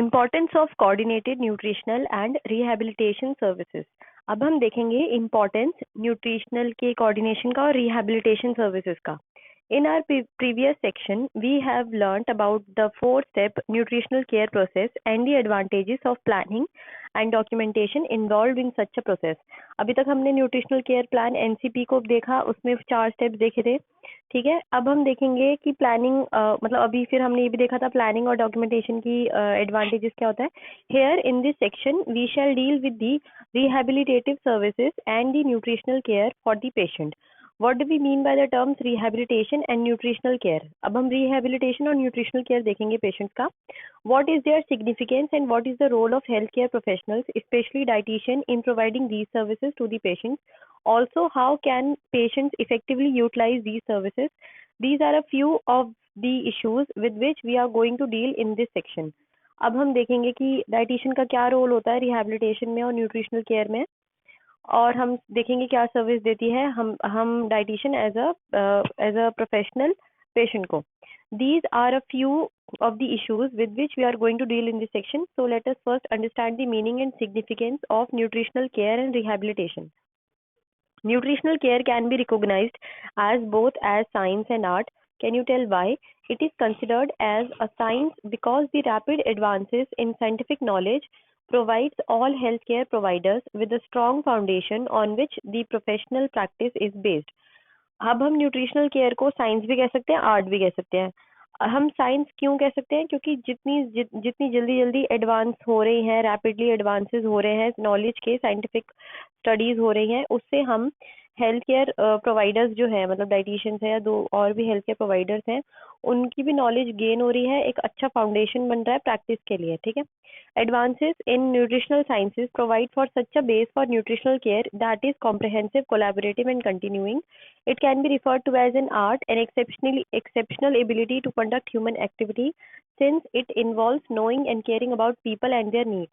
Importance of coordinated nutritional and rehabilitation services. अब हम देखेंगे इम्पोर्टेंस न्यूट्रिशनल के कोऑर्डिनेशन का और रिहैबिलिटेशन सर्विसेज का। In our previous section, we have learnt about the 4-step nutritional care process and the advantages of planning and documentation involved in such a process. अभी तक हमने न्यूट्रिशनल केयर प्लान एनसीपी को देखा, उसमें 4 steps देखे थे। ठीक है, अब हम देखेंगे कि प्लानिंग मतलब अभी फिर हमने ये भी देखा था प्लानिंग और डॉक्यूमेंटेशन की एडवांटेजेस क्या होता है। Here in this section we shall deal with the rehabilitative services and the nutritional care for the patient. What do we mean by the terms rehabilitation and nutritional care? अब हम rehabilitation और nutritional care देखेंगे patients का। What is their significance and what is the role of healthcare professionals, especially dietitian, in providing these services to the patients? Also, how can patients effectively utilize these services? These are a few of the issues with which we are going to deal in this section. अब हम देखेंगे कि dietitian का क्या role होता है rehabilitation में और nutritional care में, और हम देखेंगे क्या सर्विस देती है हम dietitian as a professional patient को। These are a few of the issues with which we are going to deal in this section. So let us first understand the meaning and significance of nutritional care and rehabilitation. Nutritional care can be recognized as both as science and art. Can you tell why? It is considered as a science because the rapid advances in scientific knowledge provides all healthcare providers with a strong foundation on which the professional practice is based. अब हम nutritional care को science भी कह सकते हैं, art भी कह सकते हैं। हम साइंस क्यों कह सकते हैं? क्योंकि जितनी जल्दी जल्दी एडवांस हो रही हैं, रैपिडली एडवांसेस हो रहे हैं नॉलेज के, साइंटिफिक स्टडीज हो रही हैं, उससे हम हेल्थ केयर प्रोवाइडर्स जो है, मतलब डाइटिशियंस है या दो और भी हेल्थ केयर प्रोवाइडर्स हैं, उनकी भी नॉलेज गेन हो रही है, एक अच्छा फाउंडेशन बन रहा है प्रैक्टिस के लिए। ठीक है, advances in nutritional sciences provide for such a base for nutritional care that is comprehensive, collaborative and continuing. It can be referred to as an art, an exceptional ability to conduct human activity since it involves knowing and caring about people and their needs.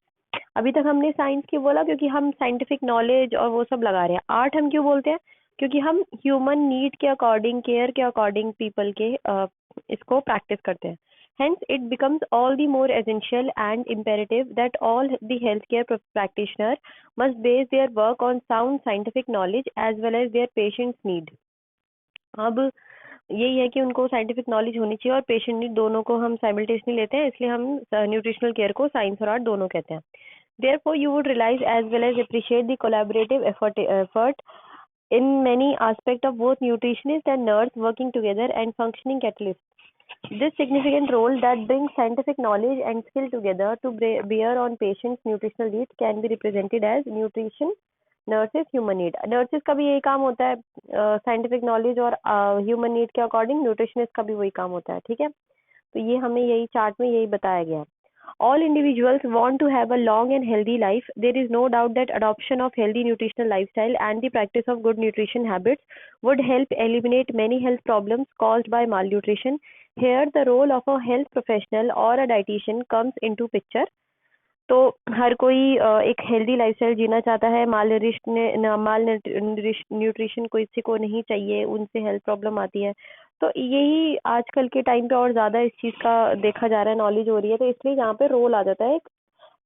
अभी तक हमने science क्यों बोला? क्योंकि हम scientific knowledge और वो सब लगा रहे हैं। आर्ट हम क्यों बोलते हैं? क्योंकि हम ह्यूमन नीड के अकॉर्डिंग, केयर के अकॉर्डिंग पीपल के इसको प्रैक्टिस करते हैं। Hence, it becomes all the more essential and imperative that all the healthcare practitioner must base their work on sound scientific knowledge as well as their patient's need. अब यही है कि उनको scientific knowledge होनी चाहिए और पेशेंट नीड, दोनों को हम साइमल्टेनियसली लेते हैं, इसलिए हम न्यूट्रिशनल केयर को साइंस और आर्ट दोनों कहते हैं। Therefore, you would realize as well as appreciate the collaborative effort in many aspects of both nutritionist and nurse working together and functioning catalyst. This significant role that brings scientific knowledge and skill together to bear on patients' nutritional needs can be represented as nutrition nurses human need. Nurses का भी यही काम होता है, scientific knowledge और human need के according nutritionist का भी वही काम होता है। ठीक है, तो ये हमें यही चार्ट में यही बताया गया। All individuals want to have a long and healthy life. There is no doubt that adoption of healthy nutritional lifestyle and the practice of good nutrition habits would help eliminate many health problems caused by malnutrition. Here, the role of a health professional or a dietitian comes into picture. तो हर कोई एक healthy lifestyle जीना चाहता है। माल nutrition किसी को नहीं चाहिए, उनसे हेल्थ प्रॉब्लम आती है। तो यही आजकल के टाइम पे और ज़्यादा इस चीज़ का देखा जा रहा है, नॉलेज हो रही है, तो इसलिए यहाँ पे रोल आ जाता है एक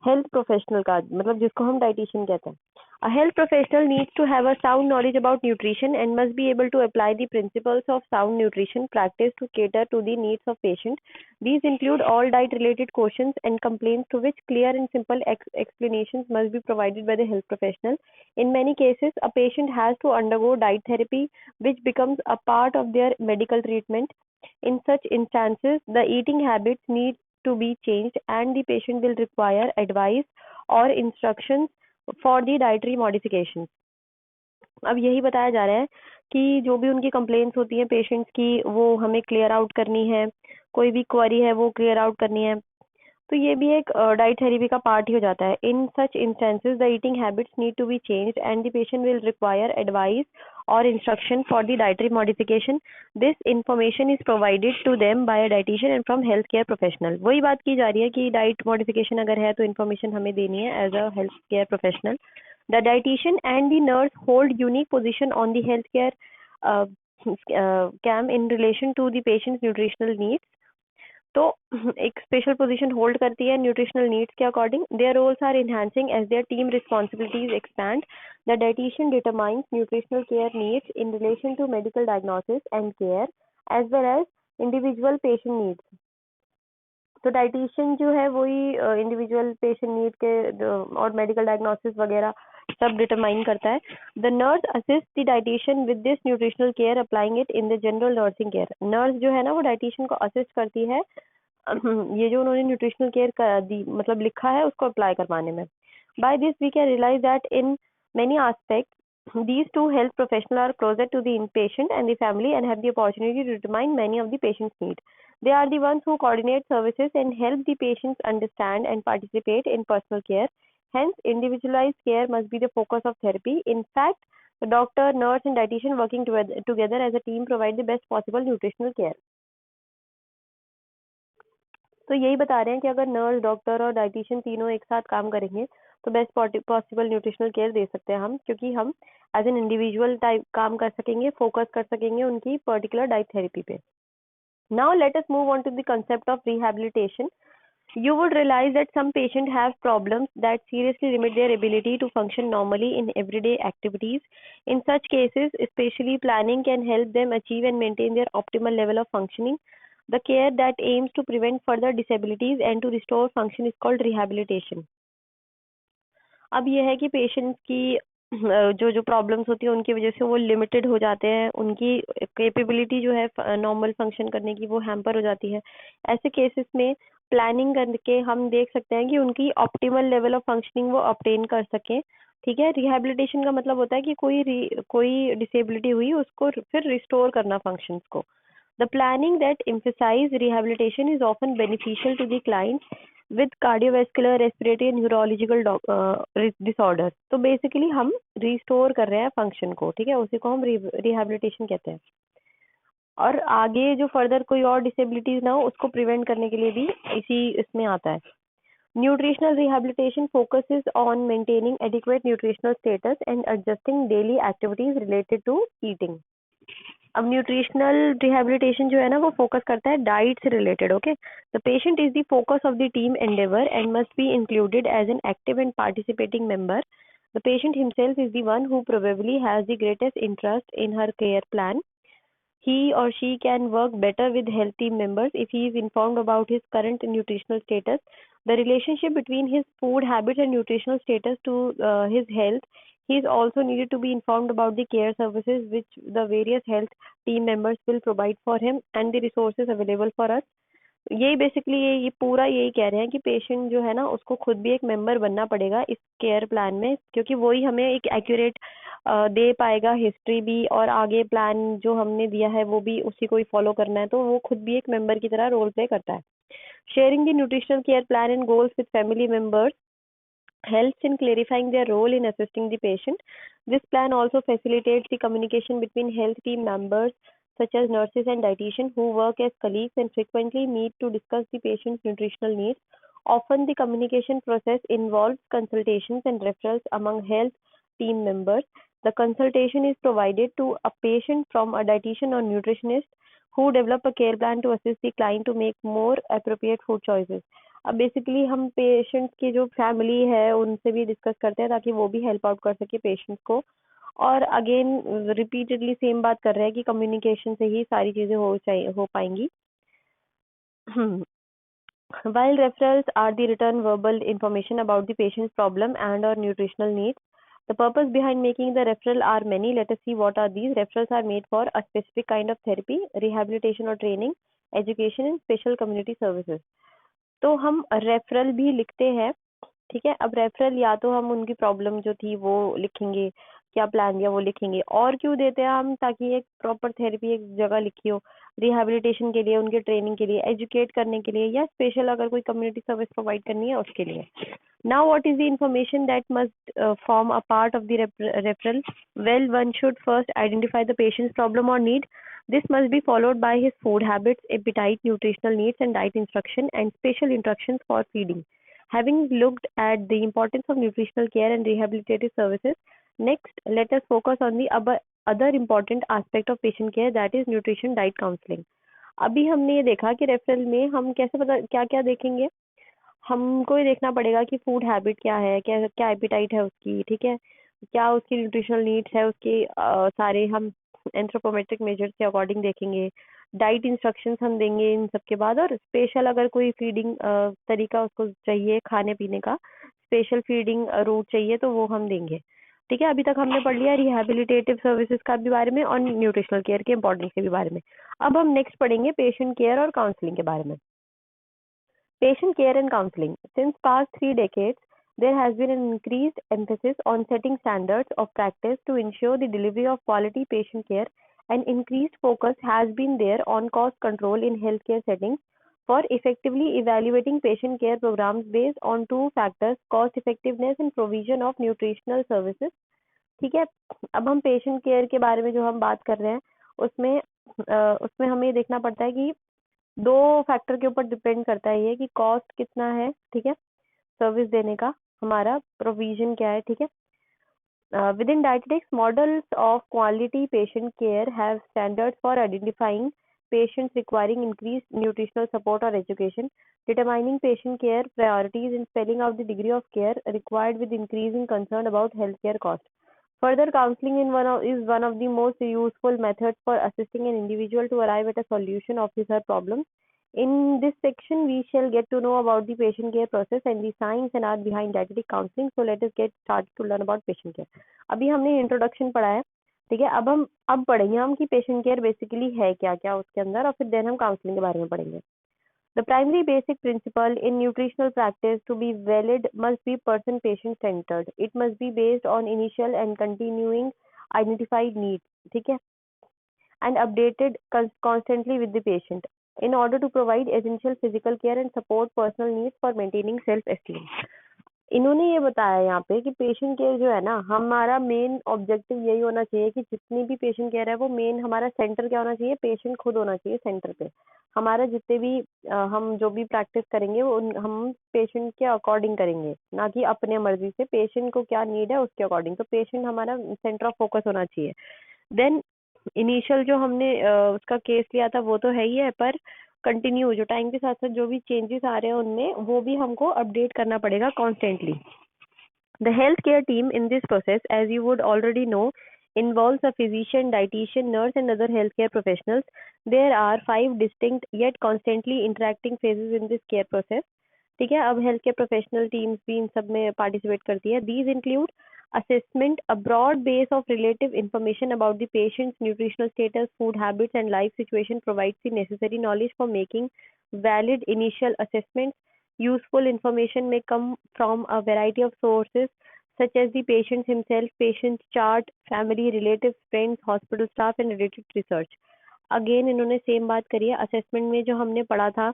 हेल्थ प्रोफेशनल का, मतलब जिसको हम डाइटिशियन कहते हैं। A health professional needs to have a sound knowledge about nutrition and must be able to apply the principles of sound nutrition practice to cater to the needs of patient. These include all diet-related questions and complaints to which clear and simple explanations must be provided by the health professional. In many cases, a patient has to undergo diet therapy, which becomes a part of their medical treatment. In such instances, the eating habits need to be changed and the patient will require advice or instructions for the dietary modification. अब यही बताया जा रहा है कि जो भी उनकी कंप्लेंट्स होती हैं पेशेंट्स की, वो हमें क्लियर आउट करनी है, कोई भी क्वेरी है वो क्लियर आउट करनी है। तो ये भी एक डाइट थेरेपी का पार्ट ही हो जाता है। In such instances the eating habits need to be changed and the patient will require advice और instruction for the dietary modification. This information is provided to them by a dietitian and from health care professional. वही बात की जा रही है कि diet modification अगर है तो इन्फॉर्मेशन हमें देनी है as a health care professional. The dietitian and the nurse hold unique position on the health care cam in relation to the patient's nutritional needs. तो एक स्पेशल पोजीशन होल्ड करती है न्यूट्रिशनल नीड्स के according. Their roles are enhancing as their team responsibilities expand. The dietitian determines nutritional care needs in relation to medical diagnosis and care as well as individual patient needs. तो dietitian जो है वही individual patient need के और medical diagnosis वगैरह सब determine करता है. The nurse assist the dietitian with this nutritional care applying it in the general nursing care. Nurse जो है ना वो डाइटिशियन को असिस्ट करती है ये जो उन्होंने न्यूट्रिशनल केयर दी मतलब लिखा है उसको अप्लाई करवाने में. By this we can realise that in many aspects these two health professionals are closer to the patient and the family and have the opportunity to determine many of the patient's needs. They are the ones who coordinate services and help the patients understand and participate in personal care. Hence, individualized care must be the focus of therapy. In fact, the doctor, nurse, and dietitian working together as a team provide the best possible nutritional care. तो यही बता रहे हैं कि अगर nurse, doctor और dietitian तीनों एक साथ काम करेंगे तो बेस्ट पॉसिबल न्यूट्रिशनल केयर दे सकते हैं हम, क्योंकि हम एज एन इंडिविजुअल टाइप काम कर सकेंगे, फोकस कर सकेंगे उनकी पर्टिकुलर डाइट थेरेपी पे. Now let us move on to the concept of rehabilitation. You would realize that some patients have problems that seriously limit their ability to function normally in everyday activities. In such cases, especially planning can help them achieve and maintain their optimal level of functioning. The care that aims to prevent further disabilities and to restore function is called rehabilitation. अब ये है कि patient की जो जो problems होती है उनकी वजह से वो लिमिटेड हो जाते हैं, उनकी कैपेबिलिटी जो है नॉर्मल फंक्शन करने की वो हैम्पर हो जाती है. ऐसे केसेस में प्लानिंग करके हम देख सकते हैं कि उनकी ऑप्टिमल लेवल ऑफ फंक्शनिंग वो ऑब्टेन कर सकें. ठीक है. रिहैबिलिटेशन का मतलब होता है कि कोई डिसेबिलिटी हुई उसको फिर रिस्टोर करना फंक्शंस को. The planning that emphasize rehabilitation is often beneficial to the clients with cardiovascular, respiratory and neurological disorders. तो बेसिकली हम रिस्टोर कर रहे हैं फंक्शन को. ठीक है. उसी को हम रिहैबिलिटेशन कहते हैं. और आगे जो फर्दर कोई और डिसेबिलिटीज ना हो उसको प्रिवेंट करने के लिए भी इसी इसमें आता है. Nutritional rehabilitation focuses on maintaining adequate nutritional status and adjusting daily activities related to eating. अब न्यूट्रिशनल रिहैबिलिटेशन जो है ना वो फोकस करता है डाइट से related. Okay. The patient is the focus of the team endeavour and must be included as an active and participating member. The patient himself is the one who probably has the greatest interest in her care plan. He or she can work better with health team members if he is informed about his current nutritional status. The relationship between his food habits and nutritional status to his health. He is also needed to be informed about the care services which the various health team members will provide for him and the resources available for us. यही basically ये पूरा यही कह रहे हैं कि patient जो है ना उसको खुद भी एक मेंबर बनना पड़ेगा इस केयर प्लान में, क्योंकि वही हमें एक एक्यूरेट दे पाएगा हिस्ट्री भी, और आगे प्लान जो हमने दिया है वो भी उसी को ही फॉलो करना है, तो वो खुद भी एक मेंबर की तरह रोल प्ले करता है. Sharing the nutritional care plan and goals with family members helps in clarifying their role in assisting the patient. This plan also facilitates the communication between health team members such as nurses and dietitians who work as colleagues and frequently meet to discuss the patient's nutritional needs. Often the communication process involves consultations and referrals among health team members. The consultation is provided to a patient from a dietitian or nutritionist who develop a care plan to assist the client to make more appropriate food choices. अब basically हम patients की जो family है उनसे भी discuss करते हैं ताकि वो भी हेल्प आउट कर सके पेशेंट्स को. और अगेन रिपीटेडली सेम बात कर रहे हैं कि कम्युनिकेशन से ही सारी चीजें हो पाएंगी. While referrals are the written verbal information about the patient's problem and or nutritional needs, the purpose behind making the referral are many. Let us see what are these. Referrals are made for a specific kind of therapy, rehabilitation or training, education and special community services. तो हम referral भी लिखते हैं. ठीक है. अब referral या तो हम उनकी प्रॉब्लम जो थी वो लिखेंगे, क्या प्लान दिया वो लिखेंगे. और क्यों देते हैं हम? ताकि एक प्रॉपर थेरेपी एक जगह लिखी हो, रिहैबिलिटेशन के लिए, उनके ट्रेनिंग के लिए, एजुकेट करने के लिए, या स्पेशल अगर कोई कम्युनिटी सर्विस प्रोवाइड करनी है उसके लिए. Now, what is the information that must form a part of the referral? Well, one should first identify the patient's problem or need. This must be followed by his food habits, appetite, nutritional needs, and diet instruction, and special instructions for feeding. Having looked at the importance of nutritional care and rehabilitative services, next let us focus on the other important aspect of patient care, that is nutrition diet counseling. अभी हमने ये देखा कि referral में हम कैसे पता क्या क्या देखेंगे। हमको ये देखना पड़ेगा कि फूड हैबिट क्या है, क्या क्या एपिटाइट है उसकी, ठीक है, क्या उसकी न्यूट्रिशनल नीड्स है उसके, सारे हम एंथ्रोपोमेट्रिक मेजर्स के अकॉर्डिंग देखेंगे। डाइट इंस्ट्रक्शंस हम देंगे इन सब के बाद, और स्पेशल अगर कोई फीडिंग तरीका उसको चाहिए खाने पीने का, स्पेशल फीडिंग रूट चाहिए तो वो हम देंगे। ठीक है, अभी तक हमने पढ़ लिया रिहैबिलिटेटिव सर्विसेज का भी बारे में और न्यूट्रिशनल केयर के इंपॉर्टेंस के भी बारे में। अब हम नेक्स्ट पढ़ेंगे पेशेंट केयर और काउंसलिंग के बारे में। Patient care and counseling. Since past 3 decades, there has been an increased emphasis on setting standards of practice to ensure the delivery of quality patient care, and increased focus has been there on cost control in healthcare settings for effectively evaluating patient care programs based on two factors: cost effectiveness and provision of nutritional services. ठीक है, अब हम patient care के बारे में जो हम बात कर रहे हैं उसमें उसमें हमें ये देखना पड़ता है कि 2 फैक्टर के ऊपर डिपेंड करता है ये कि कॉस्ट कितना है, ठीक है? सर्विस देने का, हमारा प्रोविज़न क्या है, ठीक है? Within dietetics, models of quality patient care have standards for identifying patients requiring increased nutritional support or education, determining patient care priorities, and spelling out the degree of care required with increasing concern about healthcare costs. Further, counseling is one of the most useful methods for assisting an individual to arrive at a solution of his or her problems. In this section, we shall get to know about the patient care process and the science and art behind dietetic counseling. So let us get started to learn about patient care. अभी हमने introduction पढ़ा है, ठीक है? अब पढ़ेंगे हम कि पेशेंट केयर बेसिकली है क्या क्या उसके अंदर, और फिर देन हम काउंसलिंग के बारे में पढ़ेंगे। The primary basic principle in nutritional practice to be valid must be person patient centered. It must be based on initial and continuing identified needs, ठीक है, and updated constantly with the patient in order to provide essential physical care and support personal needs for maintaining self esteem. इन्होंने ये बताया यहाँ पे कि patient care जो है ना, हमारा मेन ऑब्जेक्टिव यही होना चाहिए कि जितनी भी पेशेंट केयर है वो मेन हमारा सेंटर क्या होना चाहिए, पेशेंट खुद होना चाहिए सेंटर पे। हमारा जितने भी हम जो भी प्रैक्टिस करेंगे वो हम पेशेंट के अकॉर्डिंग करेंगे, ना कि अपने मर्जी से। पेशेंट को क्या नीड है उसके अकॉर्डिंग, तो पेशेंट हमारा सेंटर ऑफ फोकस होना चाहिए। देन इनिशियल जो हमने उसका केस लिया था वो तो है ही है, पर कंटिन्यू जो टाइम के साथ साथ जो भी चेंजेस आ रहे हैं उनमें वो भी हमको अपडेट करना पड़ेगा constantly. The healthcare team in this process, as you would already know, involves a physician, dietitian, nurse, and other healthcare professionals. There are 5 distinct yet constantly interacting phases in this care process. ठीक है, अब health care professional teams भी इन सब में participate करती है। These include assessment, a broad base of relative information about the patient's nutritional status, food habits, and life situation provides the necessary knowledge for making valid initial assessments. Useful information may come from a variety of sources such as the patient himself, patient's chart, family, relatives, friends, hospital staff, and related research. Again इन्होंने same बात करी है। Assessment में जो हमने पढ़ा था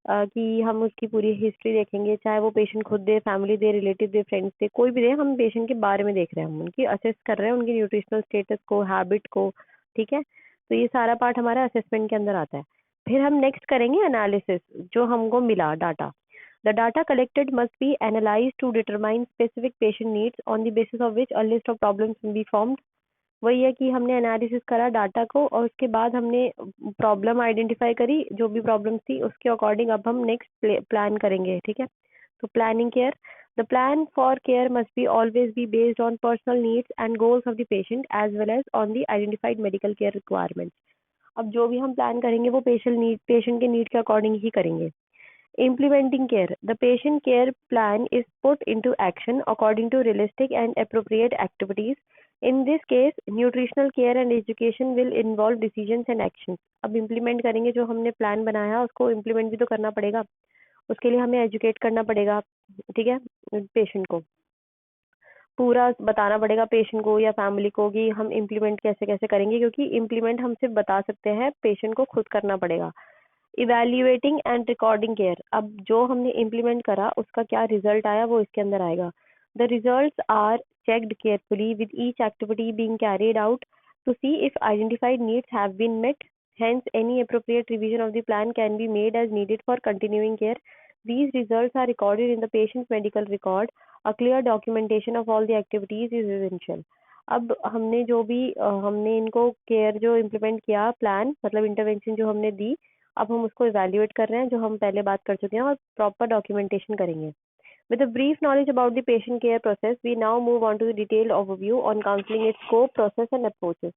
कि हम उसकी पूरी हिस्ट्री देखेंगे, चाहे वो पेशेंट खुद दे, फैमिली दे, रिलेटिव दे, फ्रेंड्स दे, कोई भी दे, हम पेशेंट के बारे में देख रहे हैं, हम उनकी असेस कर रहे हैं, उनकी न्यूट्रिशनल स्टेटस को, हैबिट को, ठीक है? तो ये सारा पार्ट हमारा असेसमेंट के अंदर आता है। फिर हम नेक्स्ट करेंगे एनालिसिस, जो हमको मिला data. The data collected must be analyzed to determine specific patient needs on the basis of which a list of problems will be formed. वही है कि हमने एनालिसिस करा डाटा को और उसके बाद हमने प्रॉब्लम आइडेंटिफाई करी, जो भी प्रॉब्लम थी उसके अकॉर्डिंग अब हम नेक्स्ट प्लान करेंगे, ठीक है? तो planning care, the plan for care must be always be based on personal needs and goals of the patient as well as on the identified medical care requirements. अब जो भी हम प्लान करेंगे वो पेशेंट के नीड के according ही करेंगे। Implementing care. The patient care plan is put into action according to realistic and appropriate activities. In this case, nutritional care and education will involve decisions and actions. अब implement करेंगे, जो हमने plan बनाया है उसको implement भी तो करना पड़ेगा। उसके लिए हमें educate करना पड़ेगा, ठीक है, पेशेंट को पूरा बताना पड़ेगा, पेशेंट को या फैमिली को, कि हम इम्प्लीमेंट कैसे कैसे करेंगे, क्योंकि इम्प्लीमेंट हम सिर्फ बता सकते हैं, पेशेंट को खुद करना पड़ेगा। इवैल्यूएटिंग एंड रिकॉर्डिंग केयर, अब जो हमने इम्प्लीमेंट करा उसका क्या रिजल्ट आया वो इसके अंदर आएगा। The results are checked carefully with each activity being carried out to see if identified needs have been met, hence any appropriate revision of the plan can be made as needed for continuing care. These results are recorded in the patient's medical record. A clear documentation of all the activities is essential. अब हमने जो भी हमने इनको care जो implement किया, plan मतलब intervention जो हमने दी, अब हम उसको इवैल्यूएट कर रहे हैं, जो हम पहले बात कर चुके हैं, और प्रॉपर डॉक्यूमेंटेशन करेंगे। With a brief knowledge about the patient care process, we now move on to the detailed overview on counseling, its scope, process and approaches.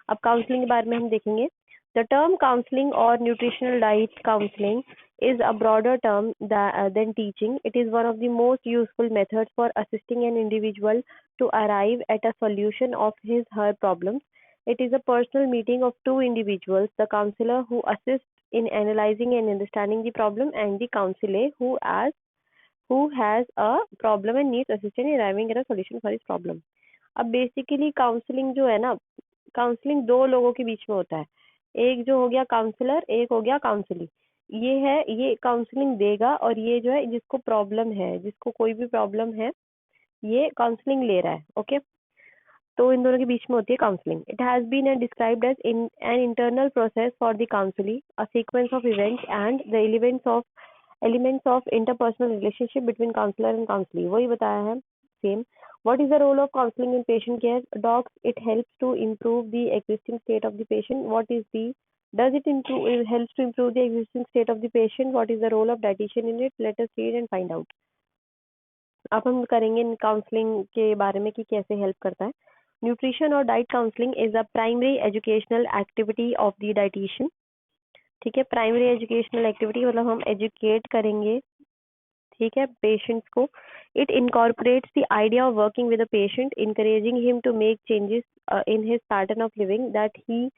अब काउंसलिंग के बारे में हम देखेंगे। The term counseling or nutritional diet counseling is a broader term than teaching. It is one of the most useful methods for assisting an individual to arrive at a solution of his/her problems. It is a personal meeting of two individuals, the counselor who assists in analyzing and understanding the problem, and the counselor who has a problem and needs assistance in arriving at a solution for his problem. अब basically counselling जो है ना, counselling दो लोगों के बीच में होता है। एक जो हो गया काउंसलर, एक हो गया काउंसली। ये काउंसलिंग देगा, और ये जो है जिसको प्रॉब्लम है, जिसको कोई भी प्रॉब्लम है, ये काउंसलिंग ले रहा है। ओके, तो इन दोनों के बीच में होती है counselling. It has been described as in an internal process for the counselee, a sequence of events and the elements of interpersonal relationship between counselor and counselee। वही बताया है same. What is the role of counseling in patient care? Docs, it helps to improve the existing state of the patient. Does it improve? It helps to improve the existing state of the patient. What is the role of dietitian in it? Let us read and find out. अब हम करेंगे counselling के बारे में कि कैसे help करता है। न्यूट्रिशन और diet counselling is a primary educational activity of the dietitian. ठीक है, प्राइमरी एजुकेशनल एक्टिविटी मतलब हम एजुकेट करेंगे, ठीक है, पेशेंट्स को। It incorporates the idea of working with a patient, encouraging him to make changes in his pattern of living that he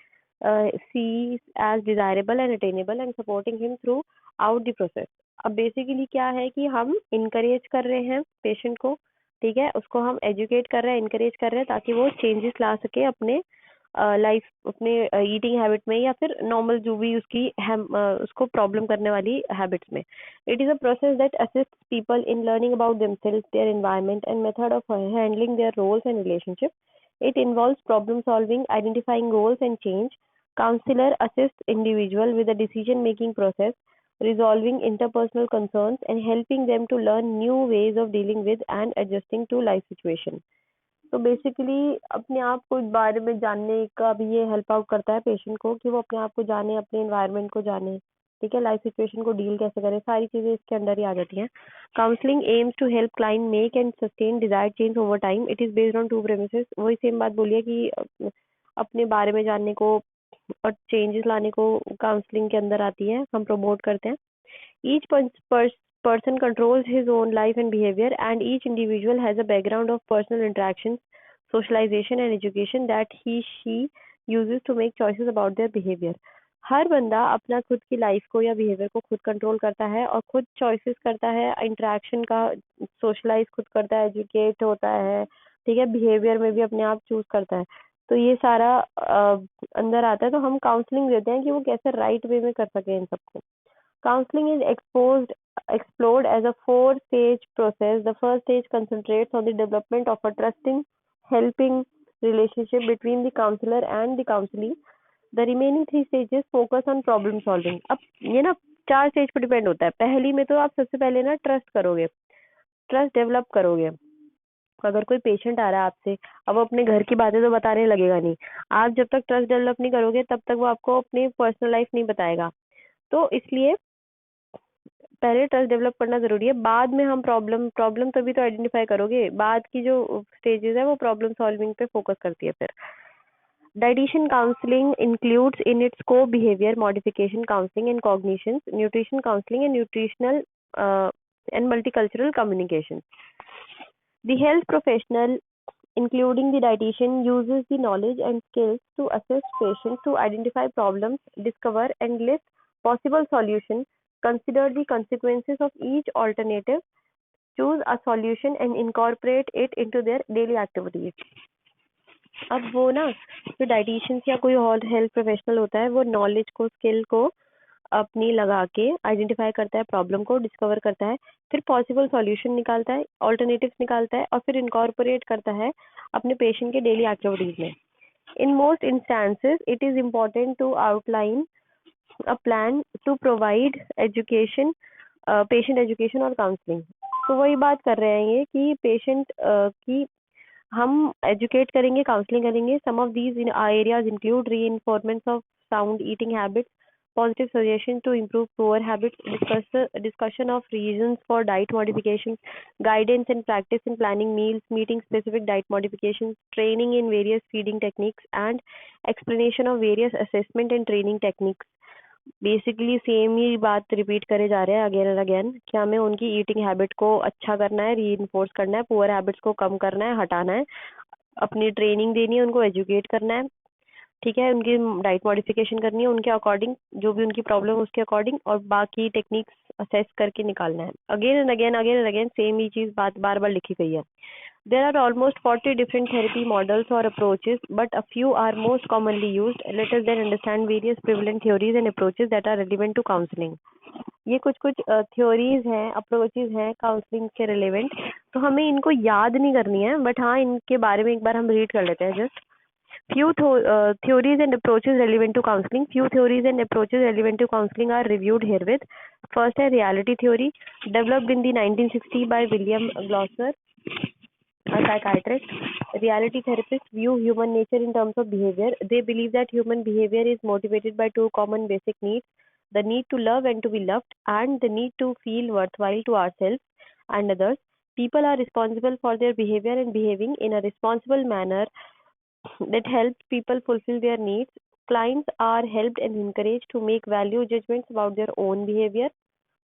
sees as desirable and attainable, and supporting him through out the process। अब basically क्या है कि हम encourage कर रहे हैं patient को, ठीक है, उसको हम एजुकेट कर रहे हैं, इनकरेज कर रहे हैं, ताकि वो चेंजेस ला सके अपने लाइफ, अपने ईटिंग हैबिट में, या फिर नॉर्मल जो भी उसकी उसको प्रॉब्लम करने वाली हैबिट्स में। It is a process that assist people in learning about themselves, their environment and method of handling their roles and relationship. It involves problem solving, identifying goals and change. Counselor assists individual with the decision making process, resolving interpersonal concerns and helping them to learn new ways of dealing with and adjusting to life situation। तो basically अपने आप को इस बारे में जानने का भी ये हेल्प आउट करता है पेशेंट को, कि वो अपने आप को जाने, अपने एनवायरनमेंट को जाने, ठीक है, लाइफ सिचुएशन को डील कैसे करें, सारी चीज़ें इसके अंदर ही आ जाती हैं। Counselling aims to help client make and sustain desired change over time. It is based on two premises. वही सेम बात बोलिए कि अपने बारे में जानने को और चेंजेस लाने को काउंसलिंग के अंदर आती है, हम प्रमोट करते हैं। Each person controls his own life and behavior, and each individual has a background of personal interactions, socialization, and education that she uses to make choices about their behavior। हर बंदा अपना खुद की लाइफ को या behaviour को खुद control करता है, और खुद चॉइसेस करता है, इंटरेक्शन का सोशलाइज खुद करता है, एजुकेट होता है, ठीक है, बिहेवियर में भी अपने आप चूज करता है। तो ये सारा अंदर आता है। तो हम काउंसलिंग देते हैं कि वो कैसे राइट वे में कर सके इन सबको। Counseling is explored as a four-stage process. The first stage concentrates on the development of a trusting, helping relationship between the counselor and the counselee. The remaining three stages focus on problem solving। अब ये ना 4 stage पर depend होता है। पहली में तो आप सबसे पहले ना ट्रस्ट करोगे, ट्रस्ट डेवलप करोगे। अगर कोई पेशेंट आ रहा है आपसे, अब वो अपने घर की बातें तो बताने लगेगा नहीं। आप जब तक ट्रस्ट डेवलप नहीं करोगे, तब तक वो आपको अपनी पर्सनल लाइफ नहीं बताएगा। तो इसलिए पहले ट्रस्ट डेवलप करना जरूरी है। बाद में हम प्रॉब्लम तभी तो आइडेंटिफाई करोगे। बाद की जो स्टेजेस है वो प्रॉब्लम सॉल्विंग पे फोकस करती है। फिर dietitian counselling includes in its scope behaviour modification counselling and cognition, nutrition counselling and nutritional and multicultural communication. The health professional including the dietitian uses the knowledge and skills to assist patients to identify problems, discover and list possible solutions, consider the consequences of each alternative, choose a solution and incorporate it into their daily activities। अब वो ना, जो dietitian या कोई और health professional होता है, वो नॉलेज को, स्किल को अपनी लगा के आइडेंटिफाई करता है, प्रॉब्लम को डिस्कवर करता है, फिर पॉसिबल सॉल्यूशन निकालता है, ऑल्टरनेटिव्स निकालता है, और फिर इनकॉर्पोरेट करता है अपने पेशेंट के डेली एक्टिविटीज में। In most instances it is important to outline a plan to provide education, patient education और काउंसलिंग। तो वही बात कर रहे हैं ये कि पेशेंट की हम एजुकेट करेंगे, काउंसलिंग करेंगे। Some of these in areas include reinforcement of sound eating habits, positive suggestions to improve poor habits, discussion of reasons for diet modifications, guidance and practice in planning meals, meeting specific diet modifications, training in various feeding techniques, and explanation of various assessment and training techniques. Basically same ही बात repeat करे जा रहे हैं again and again कि हमें उनकी eating habit को अच्छा करना है, रीइंफोर्स करना है, पुअर हैबिट्स को कम करना है, हटाना है, अपनी ट्रेनिंग देनी है, उनको एजुकेट करना है, ठीक है, उनकी डाइट मॉडिफिकेशन करनी है उनके अकॉर्डिंग, जो भी उनकी प्रॉब्लम है उसके अकॉर्डिंग, और बाकी टेक्निक्स असेस करके निकालना है। अगेन एंड अगेन सेम ही चीज बात बार बार लिखी गई है। There are almost 40 different therapy models or approaches, but a few are most commonly used. Let us then understand various prevalent theories and approaches that are relevant to counseling. ये कुछ कुछ theories हैं, approaches हैं counselling के relevant, तो हमें इनको याद नहीं करनी है, बट हाँ इनके बारे में एक बार हम रीड कर लेते हैं just. Few theories and approaches relevant to counseling. Few theories and approaches relevant to counseling are reviewed herewith. First है reality theory, developed in the 1960 by William Glasser, a psychiatrist. Reality therapists view human nature in terms of behavior. They believe that human behavior is motivated by two common basic needs: the need to love and to be loved, and the need to feel worthwhile to ourselves and others. People are responsible for their behavior and behaving in a responsible manner that helps people fulfill their needs. Clients are helped and encouraged to make value judgments about their own behavior.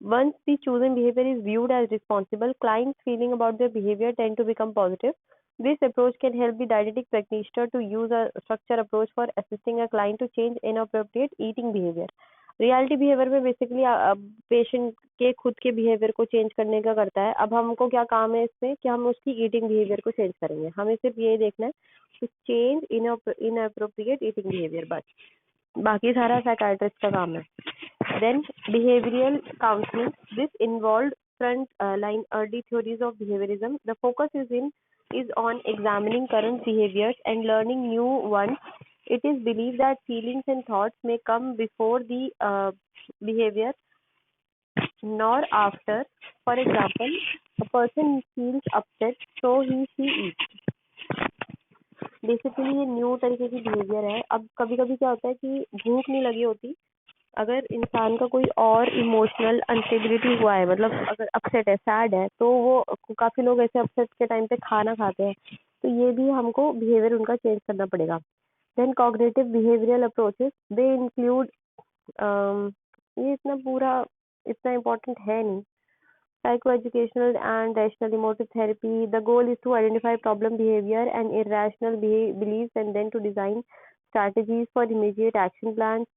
Once the chosen behavior is viewed as responsible, clients' feeling about their behavior tend to become positive. This approach can help the dietetic practitioner to use a structured approach for assisting a client to change inappropriate eating behavior. Reality behaviour में basically patient के खुद के behaviour को change करने का करता है। अब हमको क्या काम है इसमें कि हम उसकी ईटिंग बिहेवियर को चेंज करेंगे, हमें सिर्फ ये देखना है कि चेंज इनअप्रोप्रिएट ईटिंग बिहेवियर, बस बाकी सारा साइकाइट्रिस्ट का काम है। Then behavioral counseling. This involved front line early theories of behaviorism. The focus is on examining current behaviors and learning new ones. It is believed that feelings and thoughts may come before the behavior, nor after. For example, a person feels upset, so she eats. Basically ये new तरीके की behaviour है। अब कभी कभी क्या होता है कि भूख नहीं लगी होती, अगर इंसान का कोई और इमोशनल अनस्टेबिलिटी हुआ है, मतलब अगर अपसेट है, सैड है, तो वो काफी लोग ऐसे अपसेट के टाइम पे खाना खाते हैं, तो ये भी हमको बिहेवियर उनका चेंज करना पड़ेगा। Then cognitive behavioural approaches, they include, ये इतना इम्पोर्टेंट है नहीं। Psychoeducational and rational emotive therapy. The goal is to identify problem behavior and irrational beliefs and then to design strategies for immediate action plans.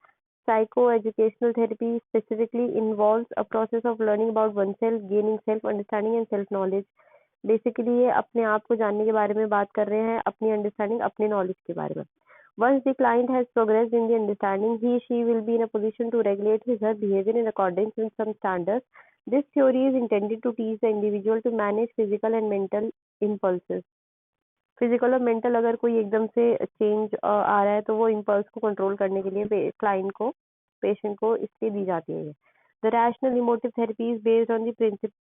Psychoeducational therapy specifically involves a process of learning about oneself, gaining self-understanding and self-knowledge. Basically ये अपने आप को जानने के बारे में बात कर रहे हैं, अपनी अंडरस्टैंडिंग, अपने नॉलेज के बारे में। Once the client has progressed in the understanding, she will be in a position to regulate his her behavior in accordance with some standards. This theory is intended to teach the individual to manage physical and mental impulses. Physical और mental अगर कोई एकदम से change आ रहा है तो वो impulse को कंट्रोल करने के लिए क्लाइंट को, पेशेंट को इसलिए दी जाती है। The rational emotive therapy is based on the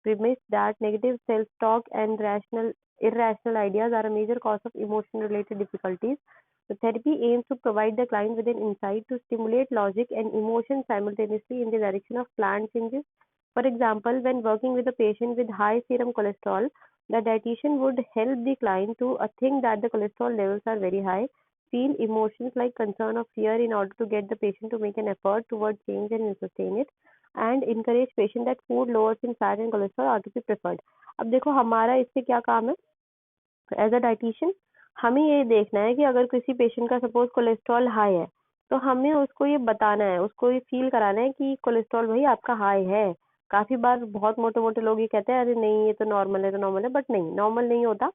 premise that negative self-talk and irrational ideas are a major cause of emotion-related difficulties. The therapy aims to provide the client with an insight to stimulate logic and emotion simultaneously in the direction of planned changes. For example, when working with a patient with high serum cholesterol, the dietitian would help the client to think that the cholesterol levels are very high, feel emotions like concern or fear in order to get the patient to make an effort towards change and sustain it, and encourage patient that food lowers in fat and cholesterol are to be preferred. अब देखो हमारा इससे क्या काम है as a dietitian, हमें ये देखना है कि अगर किसी पेशेंट का सपोज कोलेस्ट्रॉल हाई है, तो हमें उसको ये बताना है, उसको ये फील कराना है कि कोलेस्ट्रॉल भाई आपका हाई है। काफी बार बहुत मोटे मोटे लोग ये कहते हैं अरे नहीं ये तो नॉर्मल है, तो नॉर्मल है, बट नहीं, नॉर्मल नहीं होता।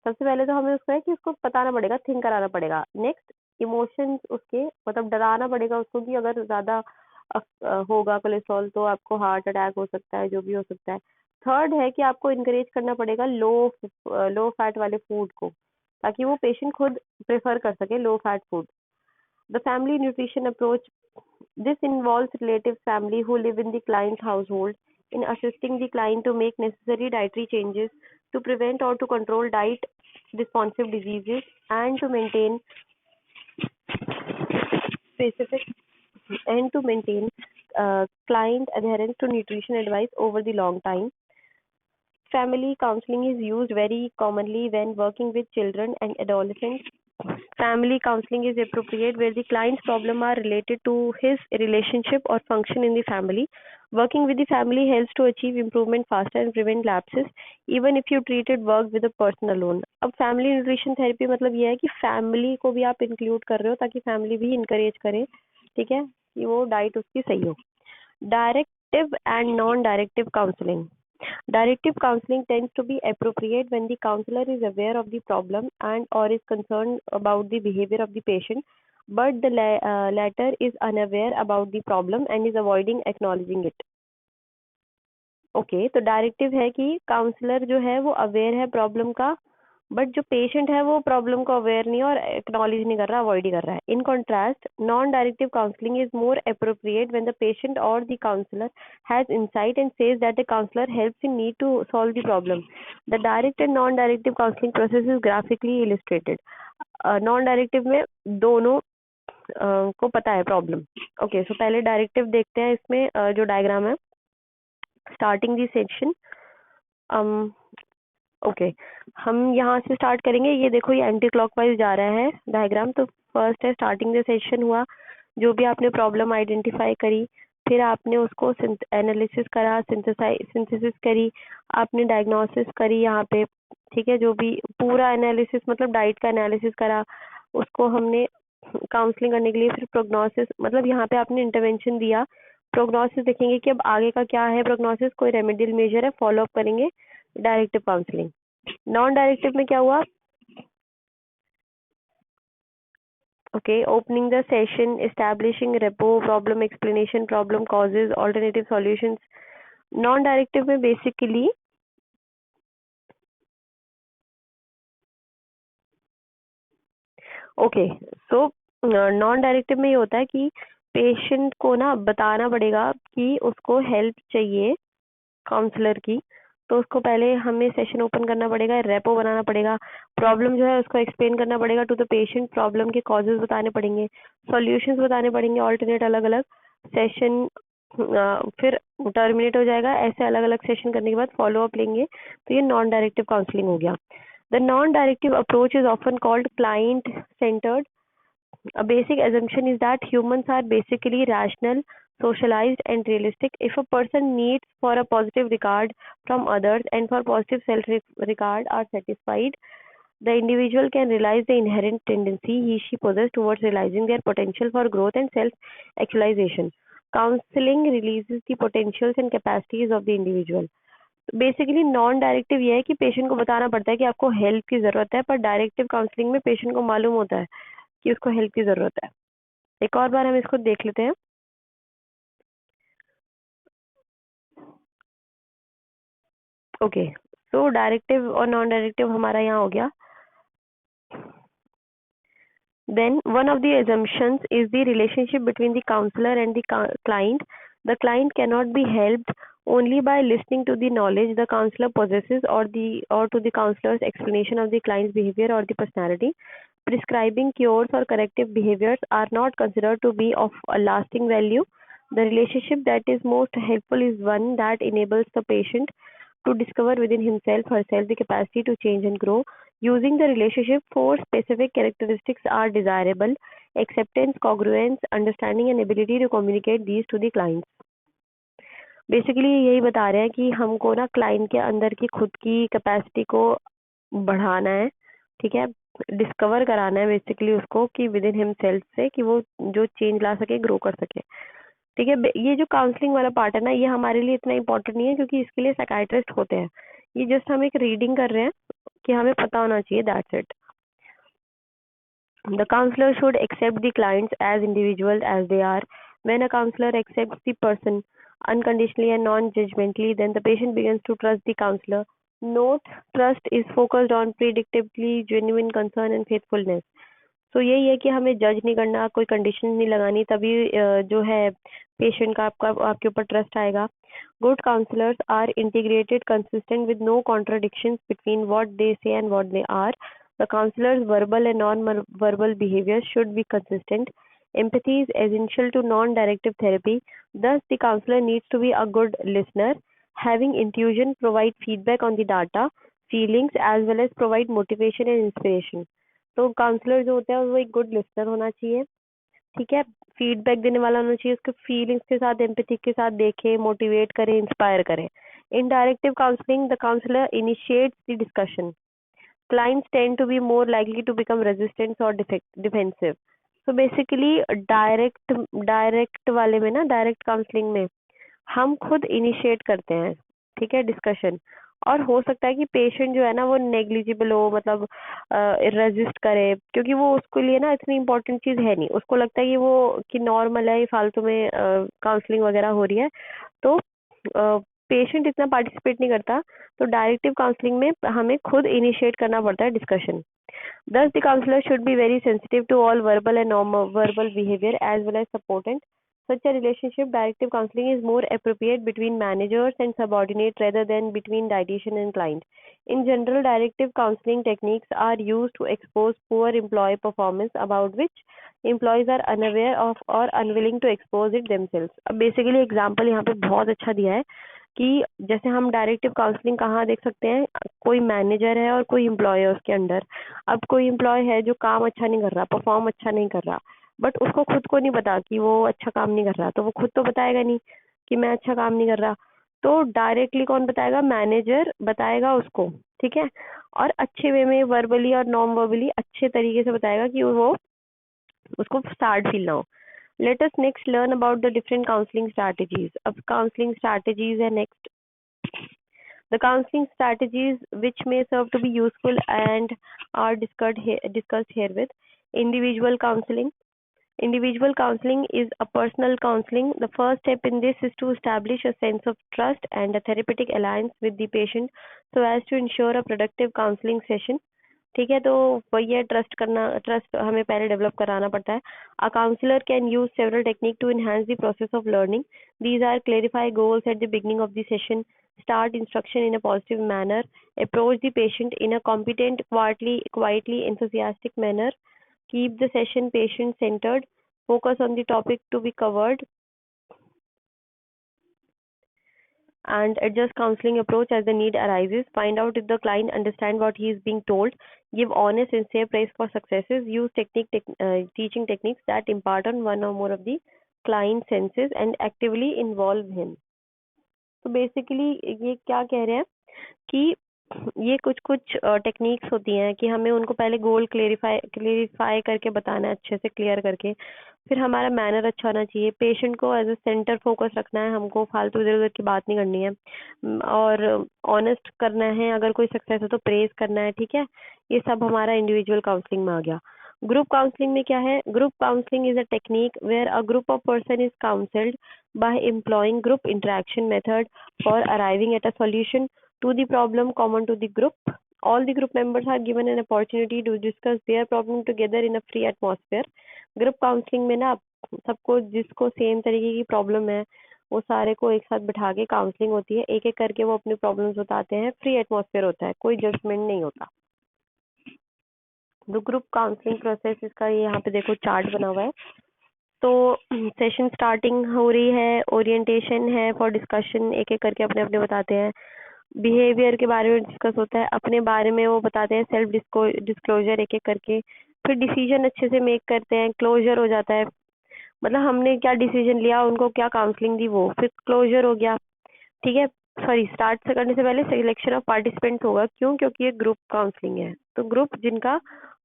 सबसे पहले तो हमें उसको है कि उसको बताना पड़ेगा, थिंक कराना पड़ेगा। नेक्स्ट इमोशंस उसके, मतलब डराना पड़ेगा उसको कि अगर ज्यादा होगा कोलेस्ट्रॉल तो आपको हार्ट अटैक हो सकता है, जो भी हो सकता है। थर्ड है कि आपको इनकरेज करना पड़ेगा लो फैट वाले फूड को, ताकि वो पेशेंट खुद प्रेफर कर सके low fat food. The family nutrition approach, this involves relative family who live in the client's household in assisting the client to make necessary dietary changes to prevent or to control diet responsive diseases and to maintain specific and to maintain client adherence to nutrition advice over the long time. Family counseling is used very commonly when working with children and adolescents. Family counseling is appropriate where the client's problem are related to his relationship or function in the family. Working with the family helps to achieve improvement faster and prevent lapses, even if you treated work with a person alone. अब family nutrition therapy मतलब ये है कि family को भी आप include कर रहे हो ताकि फैमिली भी इंकरेज करे, ठीक है, कि वो डाइट उसकी सही हो. Directive and non-directive counseling. Directive counseling tends to be appropriate when the counselor is aware of the problem and or is concerned about the behavior of the patient, but the latter is unaware about the problem and is avoiding acknowledging it. Okay, तो directive है कि counsellor जो है वो aware है problem का, but जो patient है वो प्रॉब्लम को अवेयर नहीं और एक्नॉलेज नहीं कर रहा, अवॉइड ही कर रहा है. In contrast non directive counselling is more appropriate when the patient और the counsellor has insight and says that the counsellor helps in need to solve the problem. The direct and non directive counselling process is graphically illustrated. Non directive में दोनों को पता है problem. Okay, सो पहले directive देखते हैं. इसमें जो डायग्राम है स्टार्टिंग दी सेक्शन, ओके, हम यहाँ से स्टार्ट करेंगे. ये देखो, ये एंटी क्लॉकवाइज जा रहा है डायग्राम. तो फर्स्ट है स्टार्टिंग द सेशन हुआ, जो भी आपने प्रॉब्लम आइडेंटिफाई करी, फिर आपने उसको एनालिसिस करा, सिंथेसिस करी, आपने डायग्नोसिस करी यहाँ पे, ठीक है. जो भी पूरा एनालिसिस मतलब डाइट का एनालिसिस करा, उसको हमने काउंसलिंग करने के लिए फिर प्रोग्नोसिस मतलब यहाँ पे आपने इंटरवेंशन दिया. प्रोग्नोसिस देखेंगे कि अब आगे का क्या है. प्रोग्नोसिस कोई रेमेडियल मेजर है, फॉलो अप करेंगे. Directive counselling. नॉन डायरेक्टिव में क्या हुआ? Okay, opening the session, establishing rapport, problem explanation, problem causes, alternative solutions. Non directive में basically okay, so non directive में ये होता है कि पेशेंट को ना बताना पड़ेगा कि उसको हेल्प चाहिए काउंसलर की. तो उसको पहले हमें सेशन ओपन करना पड़ेगा, रेपो बनाना पड़ेगा, प्रॉब्लम जो है उसको एक्सप्लेन करना पड़ेगा टू द पेशेंट, प्रॉब्लम के कॉजेज बताने पड़ेंगे, सॉल्यूशंस बताने पड़ेंगे, ऑल्टरनेट अलग अलग सेशन, फिर टर्मिनेट हो जाएगा. ऐसे अलग अलग सेशन करने के बाद फॉलो अप लेंगे. तो ये नॉन डायरेक्टिव काउंसलिंग हो गया. The non directive approach is often called client centred. A basic assumption is that humans are basically rational, socialized, and realistic. If a person needs for a positive regard from others and for positive self-regard are satisfied, the individual can realize the inherent tendency he/she possesses towards realizing their potential for growth and self-actualization. Counseling releases the potentials and capacities of the individual. Basically non directive ये है कि patient को बताना पड़ता है कि आपको help की जरूरत है, पर डायरेक्टिव काउंसलिंग में पेशेंट को मालूम होता है कि उसको हेल्प की जरूरत है. एक और बार हम इसको देख लेते हैं. ओके, सो डायरेक्टिव और नॉन डायरेक्टिव हमारा यहाँ हो गया. Then one of the assumptions is the relationship between the counselor and the client. The client cannot be helped only by listening to the knowledge the counselor possesses or to the counselor's explanation of the client's behavior or the personality. Prescribing cures or corrective behaviors are not considered to be of a lasting value. The relationship that is most helpful is one that enables the patient to discover within himself herself the capacity to change and grow. Using the relationship, four specific characteristics are desirable: acceptance, congruence, understanding, and ability to communicate these to the clients. Basically यही बता रहे हैं कि हमको ना client के अंदर की खुद की कैपेसिटी को बढ़ाना है, ठीक है, डिस्कवर कराना है बेसिकली उसको कि विद इन हिमसेल्फ से कि वो जो चेंज ला सके, ग्रो कर सके, ठीक है. ये जो काउंसलिंग वाला पार्ट है ना, ये हमारे लिए इतना इम्पोर्टेंट नहीं है क्योंकि इसके लिए साइकाइट्रिस्ट होते हैं. ये जस्ट हम एक रीडिंग कर रहे हैं कि हमें पता होना चाहिए, that's it. The counselor should accept the clients as individuals as they are. When a counselor accepts the person unconditionally and non-judgmentally, then the patient begins to trust the counselor. Note, trust is focused on predictably genuine concern and faithfulness. तो यही है कि हमें जज नहीं करना, कोई condition नहीं लगानी, तभी जो है पेशेंट का आपके ऊपर ट्रस्ट आएगा. Good counsellors are integrated, consistent with no contradictions between what they say and what they are. The counsellors verbal and non verbal behaviour should be consistent. Empathy is essential to non-directive therapy. Thus, the counselor needs to be a good listener, having intuition, provide feedback on the data, feelings, as well as provide motivation and inspiration. तो counsellor जो होता है वो एक good listener होना चाहिए, ठीक है। फीडबैक देने वाला होना चाहिए, उसके फीलिंग्स के साथ एम्पैथी के साथ देखे, मोटिवेट करे, इंस्पायर करे। In directive counselling the counsellor initiates the discussion. Clients tend to be more likely to become resistant or defensive. So basically direct वाले में ना, डायरेक्ट काउंसलिंग में हम खुद इनिशिएट करते हैं, ठीक है, डिस्कशन। और हो सकता है कि पेशेंट जो है ना वो नेग्लिजिबल हो, मतलब रेजिस्ट करे, क्योंकि वो उसके लिए ना इतनी इंपॉर्टेंट चीज है नहीं, उसको लगता है कि वो कि नॉर्मल है, ये फालतू में काउंसलिंग वगैरह हो रही है। तो पेशेंट इतना पार्टिसिपेट नहीं करता। तो डायरेक्टिव काउंसलिंग में हमें खुद इनिशिएट करना पड़ता है discussion. Thus, the counselor should be very sensitive to all verbal and non-verbal behavior as well as support. And such a relationship, directive counseling is more appropriate between managers and subordinates rather than between dietitian and client. In general, directive counseling techniques are used to expose poor employee performance about which employees are unaware of or unwilling to expose it themselves. अब basically example यहाँ पे बहुत अच्छा दिया है कि जैसे हम डायरेक्टिव काउंसलिंग कहाँ देख सकते हैं। कोई मैनेजर है और कोई एम्प्लॉय है उसके अंडर। अब कोई एम्प्लॉय है जो काम अच्छा नहीं कर रहा, परफॉर्म अच्छा नहीं कर रहा, बट उसको खुद को नहीं पता कि वो अच्छा काम नहीं कर रहा, तो वो खुद तो बताएगा नहीं कि मैं अच्छा काम नहीं कर रहा। तो डायरेक्टली कौन बताएगा? मैनेजर बताएगा उसको, ठीक है। और अच्छे वे में वर्बली और नॉन वर्बली अच्छे तरीके से बताएगा कि वो उसको सैड फील ना हो। Let us next learn about the different counseling strategies. Of counseling strategies and next, the counseling strategies which may serve to be useful and are discussed here with individual counseling. Individual counseling is a personal counseling. The first step in this is to establish a sense of trust and a therapeutic alliance with the patient so as to ensure a productive counseling session. ठीक है, तो वही है, trust हमें पहले develop कराना पड़ता है। A counsellor can use several technique to enhance the process of learning. These are clarify goals at the beginning of the session, start instruction in a positive manner, approach the patient in a competent, quietly enthusiastic manner, keep the session patient centered, focus on the topic to be covered, and adjust counseling approach as the need arises. Find out if the client understands what he is being told. Give honest, sincere praise for successes. Use teaching techniques that impart on one or more of the client senses and actively involve him. तो basically ये क्या कह रहे हैं कि ये कुछ कुछ टेक्निक्स होती हैं कि हमें उनको पहले गोल क्लेरिफाई करके बताना है, अच्छे से क्लियर करके। फिर हमारा मैनर अच्छा होना चाहिए, पेशेंट को एज अ सेंटर फोकस रखना है, हमको फालतू इधर उधर की बात नहीं करनी है। और ऑनेस्ट करना है, अगर कोई सक्सेस हो तो प्रेज करना है, ठीक है। ये सब हमारा इंडिविजुअल काउंसलिंग में आ गया। ग्रुप काउंसलिंग में क्या है? Group counselling is a technique where a group of person is counselled by employing group interaction method for arriving at a solution to the problem common to the group. All the group members are given an opportunity to discuss their problem together in a free atmosphere. Group counseling में ना सबको, जिसको same तरीके की problem है, वो सारे को एक साथ बिठा के काउंसलिंग होती है। एक एक करके वो अपनी प्रॉब्लम्स बताते हैं, फ्री एटमॉस्फेयर होता है, कोई जजमेंट नहीं होता। द ग्रुप काउंसलिंग प्रोसेस, इसका ये यहाँ पे देखो चार्ट बना हुआ है। तो सेशन स्टार्टिंग हो रही है, ओरिएंटेशन है फॉर डिस्कशन, एक एक करके अपने अपने बताते हैं। बिहेवियर के बारे में डिस्कस होता है, अपने बारे में वो बताते हैं, सेल्फ डिस्क्लोजर एक एक करके। फिर डिसीजन अच्छे से मेक करते हैं, क्लोजर हो जाता है, मतलब हमने क्या डिसीजन लिया, उनको क्या काउंसलिंग दी, वो फिर क्लोजर हो गया, ठीक है। सॉरी, स्टार्ट से करने से पहले सिलेक्शन ऑफ पार्टिसिपेंट होगा, क्यों? क्योंकि ये ग्रुप काउंसलिंग है, तो ग्रुप जिनका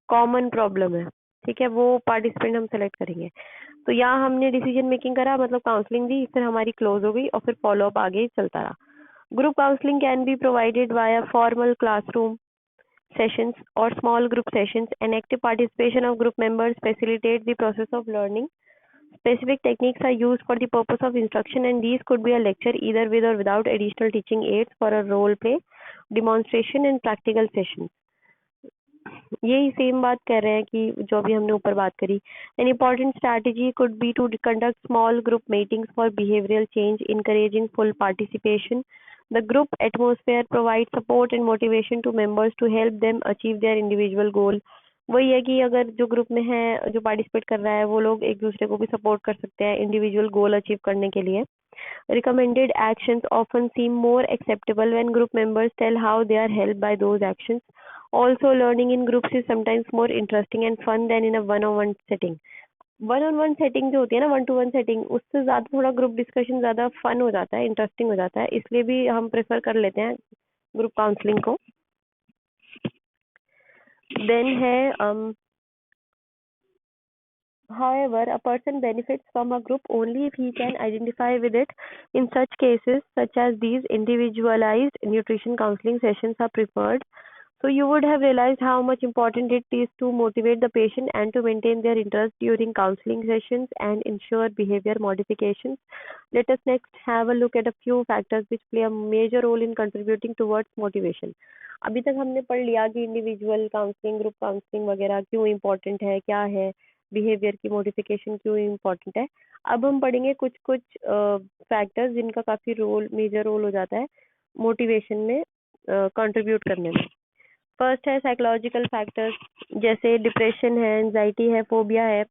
कॉमन प्रॉब्लम है, ठीक है, वो पार्टिसिपेंट हम सेलेक्ट करेंगे। तो यहाँ हमने डिसीजन मेकिंग करा, मतलब काउंसलिंग दी, फिर हमारी क्लोज हो गई और फिर फॉलो अप आगे चलता रहा। Group counselling can be provided via formal classroom sessions or small group sessions. An active participation of group members facilitates the process of learning. Specific techniques are used for the purpose of instruction, and these could be a lecture either with or without additional teaching aids for a role play, demonstration and practical sessions. यही same बात कर रहे हैं कि जो भी हमने ऊपर बात करी। An important strategy could be to conduct small group meetings for behavioral change, encouraging full participation. The group atmosphere provides support and motivation to members to help them achieve their individual goal. वही है कि अगर जो group में है, जो participate कर रहा है, वो लोग एक दूसरे को भी सपोर्ट कर सकते हैं इंडिविजुअल गोल अचीव करने के लिए। Recommended actions often seem more acceptable when group members tell how they are helped by those actions. Also, learning in groups is sometimes more interesting and fun than in a one-on-one setting. One on one setting जो होती है ना, one two one setting, उससे ज़्यादा थोड़ा group discussion ज़्यादा fun हो जाता है, इंटरेस्टिंग हो जाता है, इसलिए भी हम प्रेफर कर लेते हैं ग्रुप काउंसलिंग को। देन है however, a person benefits from a group only if he can identify with it. In such cases, such as these, individualized nutrition counseling sessions are preferred. So, you would have realized how much important it is to motivate the patient and to maintain their interest during counseling sessions and ensure behavior modifications. Let us next have a look at a few factors which play a major role in contributing towards motivation. अभी तक हमने पढ़ लिया कि individual counselling, group counselling वगैरह क्यों important है, क्या है, बिहेवियर की मॉडिफिकेशन क्यों इम्पोर्टेंट है। अब हम पढ़ेंगे कुछ कुछ फैक्टर्स जिनका काफ़ी रोल, मेजर रोल हो जाता है मोटिवेशन में कंट्रीब्यूट करने में। फर्स्ट है साइकोलॉजिकल फैक्टर्स, जैसे डिप्रेशन है, एंजाइटी है, फोबिया है,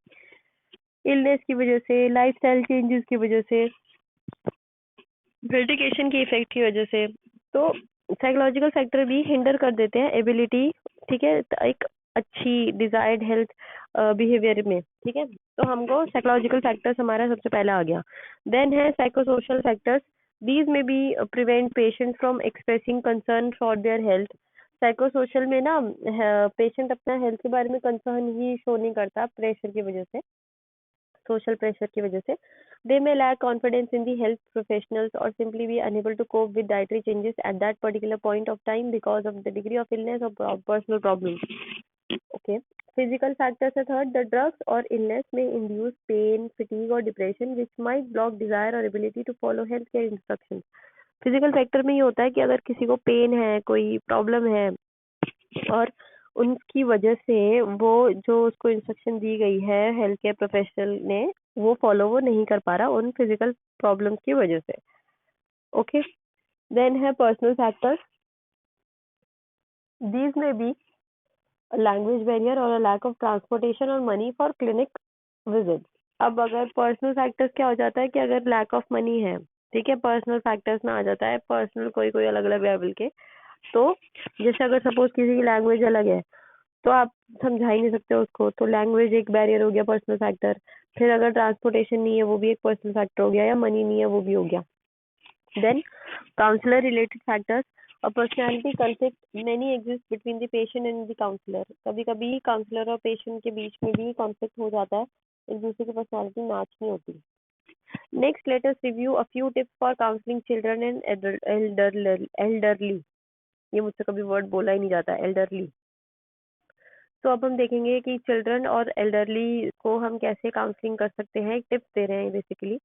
इलनेस की वजह से, लाइफस्टाइल चेंजेस की वजह से, मेडिकेशन के इफेक्ट की वजह से। तो साइकोलॉजिकल फैक्टर भी हिंडर कर देते हैं एबिलिटी, ठीक है, एक अच्छी डिजायर्ड हेल्थ बिहेवियर में, ठीक है। तो हमको साइकोलॉजिकल फैक्टर्स हमारा सबसे पहला आ गया। देन है psychosocial factors, these may be prevent patient from expressing concern for their health. Psychosocial में ना पेशेंट अपना हेल्थ के बारे में कंसर्न ही शो नहीं करता, प्रेशर की वजह से, सोशल प्रेशर की वजह से। दे may lack confidence in the health professionals or simply be unable to cope with dietary changes at that particular point of time because of the degree of illness or personal problems. Okay. Physical factors are third. The drugs or illness may induce pain, fatigue or depression which might block desire or ability to follow healthcare instructions. Physical factor में ये होता है कि अगर किसी को pen है, कोई प्रॉब्लम है और उनकी वजह से वो जो उसको इंस्ट्रक्शन दी गई है हेल्थ केयर प्रोफेशनल ने, वो फॉलो वो नहीं कर पा रहा उन फिजिकल प्रॉब्लम्स की वजह से। ओके। देन है personal factors, these may B language barrier और लैक ऑफ ट्रांसपोर्टेशन और मनी फॉर क्लिनिक विजिट। अब अगर पर्सनल फैक्टर्स क्या हो जाता है कि अगर लैक ऑफ मनी है, ठीक है, पर्सनल फैक्टर्स में आ जाता है, पर्सनल कोई कोई अलग अलग लेवल के। तो जैसे अगर सपोज किसी की लैंग्वेज अलग है तो आप समझा ही नहीं सकते उसको, तो लैंग्वेज एक बैरियर हो गया, पर्सनल फैक्टर। फिर अगर ट्रांसपोर्टेशन नहीं है वो भी एक पर्सनल फैक्टर हो गया, या मनी नहीं है वो भी हो गया। देन काउंसलर रिलेटेड फैक्टर्स, और personality conflict many exist between the patient and the counsellor. कभी कभी काउंसलर और पेशेंट के बीच में भी कॉन्फ्लिक्ट हो जाता है, एक दूसरे की पर्सनैलिटी मैच नहीं होती। Next let us review a few tips for counselling children and elderly. ये मुझसे कभी वर्ड बोला ही नहीं जाता, एल्डरली। तो अब हम देखेंगे कि चिल्ड्रन और एल्डरली को हम कैसे काउंसलिंग कर सकते हैं, टिप्स दे रहे हैं बेसिकली।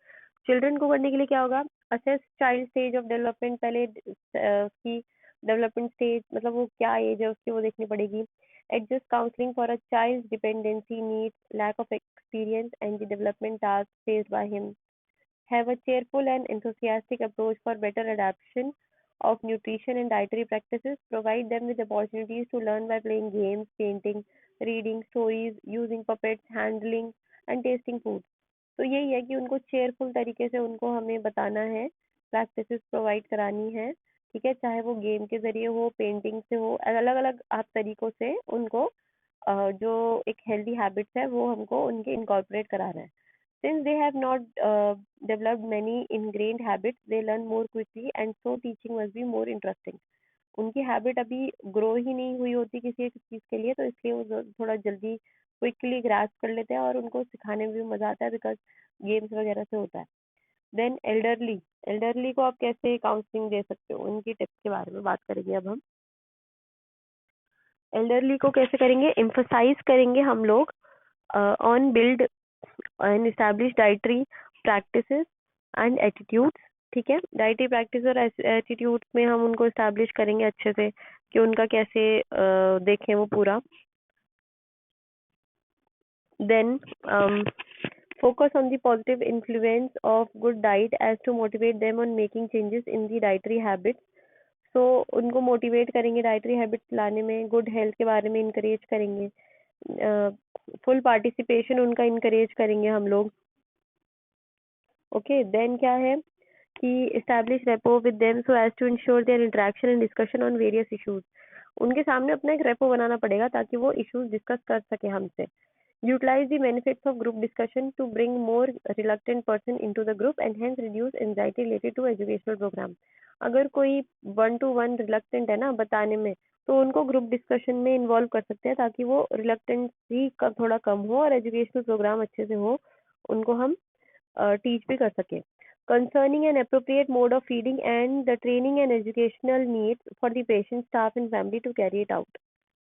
चिल्ड्रन को करने के लिए क्या होगा, assess child stage of development, पहले उसकी डेवलपमेंट स्टेज मतलब वो क्या एज है उसकी वो देखनी पड़ेगी। Adjust counselling for a child dependency needs, lack of experience and the development task faced by him. Have a cheerful and enthusiastic approach for better adaptation of nutrition and dietary practices. Provide them with opportunities to learn by playing games, painting, reading stories, using puppets, handling and tasting food. तो यही है कि उनको cheerful तरीके से उनको हमें बताना है, प्रैक्टिसेस प्रोवाइड करानी है, ठीक है, चाहे वो गेम के जरिए हो, पेंटिंग से हो, अलग अलग आप तरीकों से उनको जो एक हेल्दी हैबिट्स है वो हमको उनके इनकॉर्पोरेट कराना है। Since they have not developed many ingrained habits, they learn more quickly and so teaching must be more interesting. उनकी हैबिट अभी ग्रो ही नहीं हुई होती किसी एक चीज़ के लिए, तो इसलिए वो थोड़ा जल्दी क्विकली ग्रास्प कर लेते हैं और उनको सिखाने में भी मज़ा आता है बिकॉज गेम्स वगैरह से होता है। देन एल्डरली, एल्डरली को आप कैसे काउंसलिंग दे सकते हो, उनकी टिप्स के बारे में बात करेंगे अब हम। एल्डरली को कैसे करेंगे, एम्फसाइज करेंगे हम लोग on build and establish dietary practices and attitudes, ठीक है। डाइटरी प्रैक्टिस और एटीट्यूड्स में हम उनको एस्टैब्लिश करेंगे अच्छे से कि उनका कैसे देखें वो पूरा। Then focus on the positive influence of good diet as to motivate them on making changes in the dietary habits. So उनको मोटिवेट करेंगे डाइटरी हैबिट्स लाने में, गुड हेल्थ के बारे में इंकरेज करेंगे। फुल पार्टिसिपेशन उनका इनकरेज करेंगे हम लोग। ओके, देन क्या है कि establish rapport with them so as to ensure their interaction and discussion on various issues। उनके सामने अपना एक रेपो बनाना पड़ेगा ताकि वो इश्यूज डिस्कस कर सके हमसे। Utilise the benefits of group discussion to bring more reluctant person into the group and hence reduce anxiety related to educational programme. अगर कोई 1 to 1 रिलक्टेंट है ना बताने में, तो उनको ग्रुप डिस्कशन में इन्वॉल्व कर सकते हैं ताकि वो रिलक्टेंसी थोड़ा कम हो और एजुकेशनल प्रोग्राम अच्छे से हो, उनको हम टीच भी कर सके। Concerning an appropriate mode of feeding and the training and educational needs for the patient, staff and family to carry it out।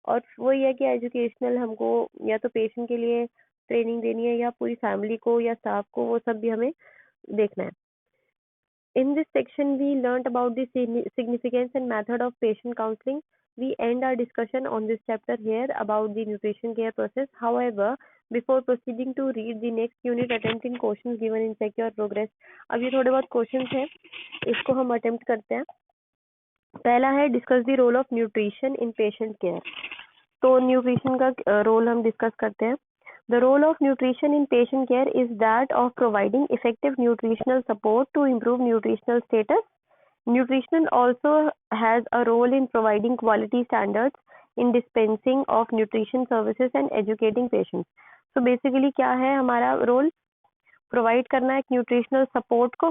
और वही है कि एजुकेशनल हमको या तो पेशेंट के लिए ट्रेनिंग देनी है या पूरी फैमिली को या स्टाफ को, वो सब भी हमें देखना है। In this section, we learnt about the significance and method of patient counseling. We end our discussion on this chapter here about the nutrition care process. However, before proceeding to read the next unit, attempt in questions given in check your progress। अब ये थोड़े बहुत questions हैं, इसको हम attempt करते हैं। पहला है discuss the role of nutrition in patient care. तो न्यूट्रिशन का रोल हम डिस्कस करते हैं। The role of nutrition in patient care is that of providing effective nutritional support to improve nutritional status. Nutrition also has a role in providing quality standards in dispensing of nutrition services and educating patients. So basically क्या है हमारा role? Provide करना है nutritional support को,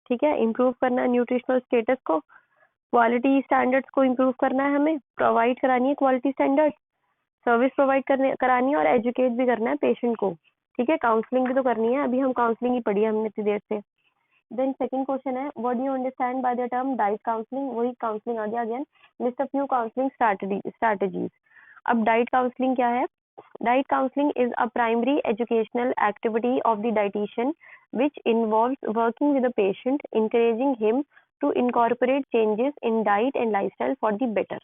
ठीक है, improve करना है न्यूट्रिशनल स्टेटस को, क्वालिटी स्टैंडर्ड्स को इम्प्रूव करना है, हमें प्रोवाइड करानी है क्वालिटी स्टैंडर्ड, सर्विस प्रोवाइड करने करानी है और एजुकेट भी करना है पेशेंट को, ठीक है, काउंसलिंग भी तो करनी है। अभी हम काउंसलिंग ही पढ़ी है हमने इतनी देर से। देन सेकंड क्वेश्चन है what do you understand by the term diet counselling. वही काउंसलिंग आ गया again. List of new counselling strategies. अब डाइट काउंसलिंग क्या है? Diet counselling is a primary educational activity of the dietitian which involves working with the patient, encouraging him to incorporate changes in diet and lifestyle for the better।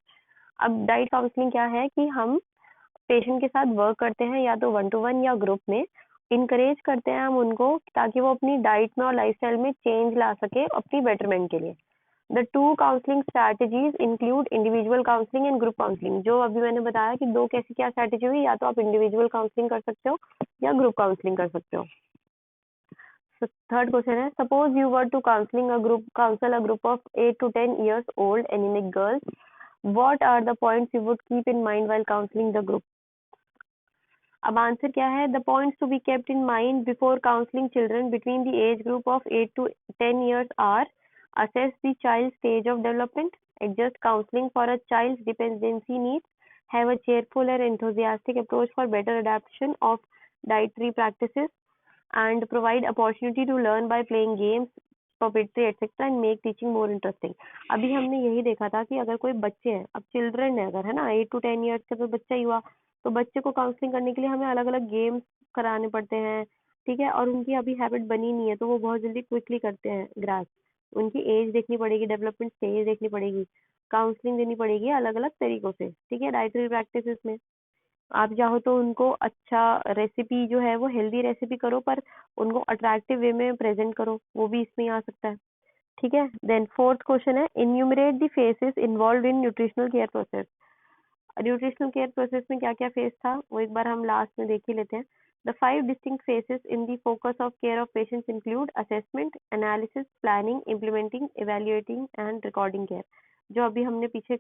अब diet counselling क्या है कि हम patient के साथ work करते हैं या तो 1 to 1 या ग्रुप में, इनकरेज करते हैं हम उनको ताकि वो अपनी डाइट में और लाइफस्टाइल में चेंज ला सके अपनी बेटरमेंट के लिए। The two counselling strategies include individual counselling and group counselling. जो अभी मैंने बताया कि दो कैसी क्या स्ट्रैटेजी हुई, या तो आप इंडिविजुअल काउंसलिंग कर सकते हो या ग्रुप काउंसलिंग कर सकते हो। थर्ड क्वेश्चन है suppose you were to counsel a group of 8 to 10 years old anemic girls, what are the points you would keep in mind while counseling the group। अब answer क्या है? The points to be kept in mind before counselling children between the age group of 8 to 10 years are assess the child's stage of development, adjust counseling for a child's dependency needs, have a cheerful and enthusiastic approach for better adaptation of dietary practices, and provide opportunity to learn by playing games, puppetry etc and make teaching more interesting। अभी हमने यही देखा था कि अगर कोई बच्चे हैं, अब चिल्ड्रन है अगर, है ना, 8 to 10 years का तो बच्चा ही हुआ, तो बच्चे को काउंसलिंग करने के लिए हमें अलग अलग गेम्स कराने पड़ते हैं, ठीक है, और उनकी अभी हैबिट बनी नहीं है तो वो बहुत जल्दी क्विकली करते हैं ग्रास। उनकी एज देखनी पड़ेगी, डेवलपमेंट स्टेज देखनी पड़ेगी, काउंसलिंग देनी पड़ेगी अलग अलग तरीकों से, ठीक है। डाइटरी प्रैक्टिसेस में आप चाहो तो उनको अच्छा रेसिपी जो है वो हेल्दी रेसिपी करो, पर उनको अट्रैक्टिव वे में प्रेजेंट करो, वो भी इसमें आ सकता है, ठीक है। देन फोर्थ क्वेश्चन है enumerate the faces involve in nutritional care process. Nutritional care process में क्या क्या फेस था वो एक बार हम लास्ट में देख ही लेते हैं। The 5 distinct faces in the focus of care of patients include assessment, analysis, planning, implementing, evaluating and recording care. जो अभी हमने पीछे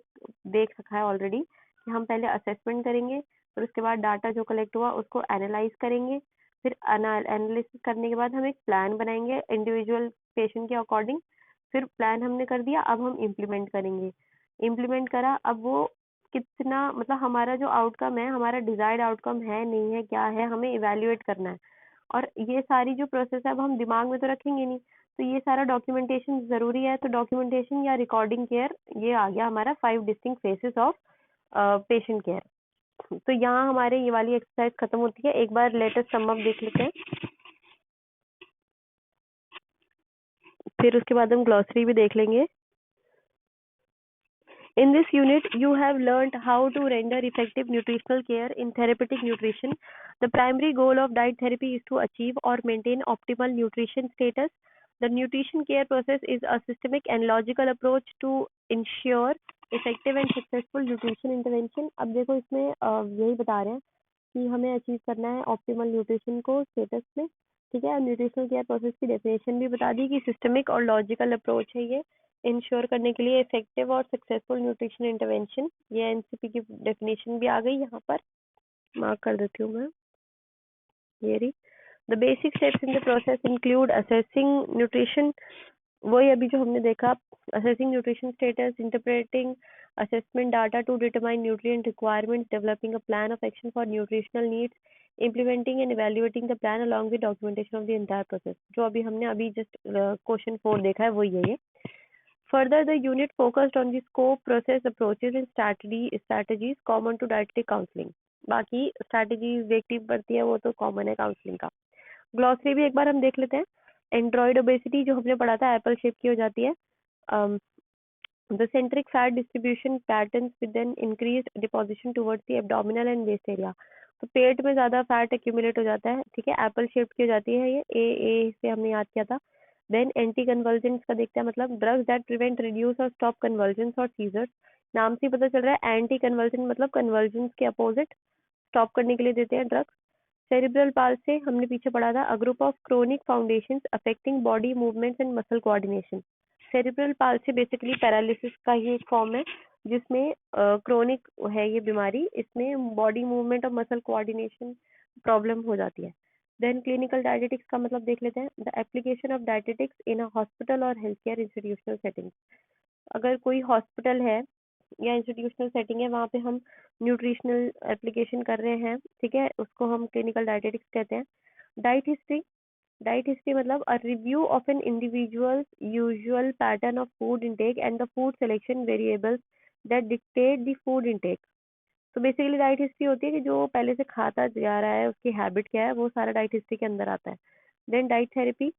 देख रखा है ऑलरेडी कि हम पहले असेसमेंट करेंगे, फिर उसके बाद डाटा जो कलेक्ट हुआ उसको एनालाइज करेंगे, फिर एनालिसिस करने के बाद हम एक प्लान बनाएंगे इंडिविजुअल पेशेंट के अकॉर्डिंग। फिर प्लान हमने कर दिया, अब हम इम्प्लीमेंट करेंगे। इम्प्लीमेंट करा, अब वो कितना, मतलब हमारा जो आउटकम है, हमारा डिजायर्ड आउटकम है नहीं है, क्या है, हमें इवेल्युएट करना है। और ये सारी जो प्रोसेस है अब हम दिमाग में तो रखेंगे नहीं, तो ये सारा डॉक्यूमेंटेशन जरूरी है। तो डॉक्यूमेंटेशन या रिकॉर्डिंग केयर, ये आ गया हमारा 5 distinct faces of patient care. तो यहाँ हमारे ये वाली एक्सरसाइज खत्म होती है। एक बार लेटेस्ट सम अप देख लेते हैं, फिर उसके बाद हम ग्लॉसरी भी देख लेंगे। In this unit, you have learned how to render effective nutritional care in therapeutic nutrition. The primary goal of diet therapy is to achieve or maintain optimal nutrition status. The nutrition care process is a systemic and logical approach to ensure effective and successful nutrition intervention। अब देखो इसमें यही बता रहे हैं कि हमें achieve करना है ऑप्टिमल न्यूट्रिशन को स्टेटस में, ठीक है। न्यूट्रिशनल केयर प्रोसेस की डेफिनेशन भी बता दी कि सिस्टमिक और लॉजिकल अप्रोच है ये इंश्योर करने के लिए इफेक्टिव और सक्सेसफुल न्यूट्रिशन इंटरवेंशन। ये एनसीपी की डेफिनेशन भी आ गई यहाँ पर, मार्क कर देती हूँ मैं। ये रही। The basic steps in the process include assessing nutrition, वही अभी जो हमने देखा, assessing nutrition status, interpreting assessment data to determine nutrient requirements, developing a plan of action for nutritional needs, implementing and evaluating the plan along with documentation of the entire process। जो अभी हमने अभी just question 4 देखा है वही है ये। Further, the unit focused on the scope, process, approaches and strategies common to dietetic counseling। बाकी strategies देखनी पड़ती है, वो तो common है counseling का। ग्लॉसरी भी एक बार हम देख लेते हैं। एंड्रॉइड ओबेसिटी जो हमने पढ़ा था एप्पल शेप की हो जाती है। The centric fat distribution patterns with an increased deposition towards the abdominal and waist area. तो पेट में ज्यादा फैट एक्यूमुलेट हो जाता है, ठीक है। एप्पल शेप की हो जाती है ये, ए से हमने याद किया था। देन एंटी कन्वर्जेंस का देखते हैं, मतलब ड्रग्स दैट प्रिवेंट, रिड्यूस और स्टॉप कन्वर्जेंस और सीजर्स। नाम से पता चल रहा है एंटी कन्वर्जेंस मतलब कन्वर्जेंस के अपोजिट स्टॉप करने के लिए देते हैं ड्रग्स। सेरिब्रल पाल्सी हमने पीछे पढ़ा था, अ group of chronic foundations affecting body movements and muscle coordination. Cerebral palsy basically paralysis का ही एक फॉर्म है जिसमें क्रोनिक है ये बीमारी, इसमें बॉडी मूवमेंट और मसल कोऑर्डिनेशन प्रॉब्लम हो जाती है। देन क्लिनिकल डायटेटिक्स का मतलब देख लेते हैं, the application of dietetics in a hospital और हेल्थ केयर इंस्टीट्यूशनल सेटिंग। अगर कोई हॉस्पिटल है या इंस्टीट्यूशनल सेटिंग है, वहाँ पे हम न्यूट्रिशनल एप्लीकेशन कर रहे हैं, ठीक है, उसको हम क्लिनिकल डायटेटिक्स कहते हैं। डाइट हिस्ट्री, डाइट हिस्ट्री मतलब a review of an individual's usual pattern of food intake and the food selection variables that dictate the food intake. तो बेसिकली डाइट हिस्ट्री होती है कि जो पहले से खाता जा रहा है उसकी हैबिट क्या है, वो सारा डाइट हिस्ट्री के अंदर आता है। Then diet therapy,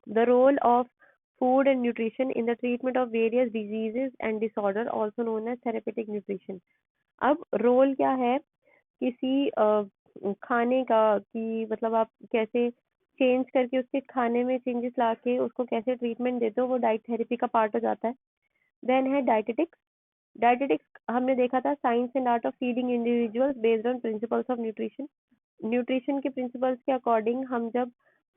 the role of food and nutrition in the treatment of various diseases and disorder, also known as therapeutic nutrition। अब रोल क्या है किसी खाने का, कि मतलब आप कैसे चेंज करके उसके खाने में चेंजेस ला के उसको कैसे ट्रीटमेंट देते हो, वो डाइट थेरेपी का पार्ट हो जाता है। देन है डाइटेटिक्स। डाइटेटिक्स हमने देखा था science and art of feeding individuals based on principles of nutrition. Nutrition के प्रिंसिपल्स के अकॉर्डिंग हम जब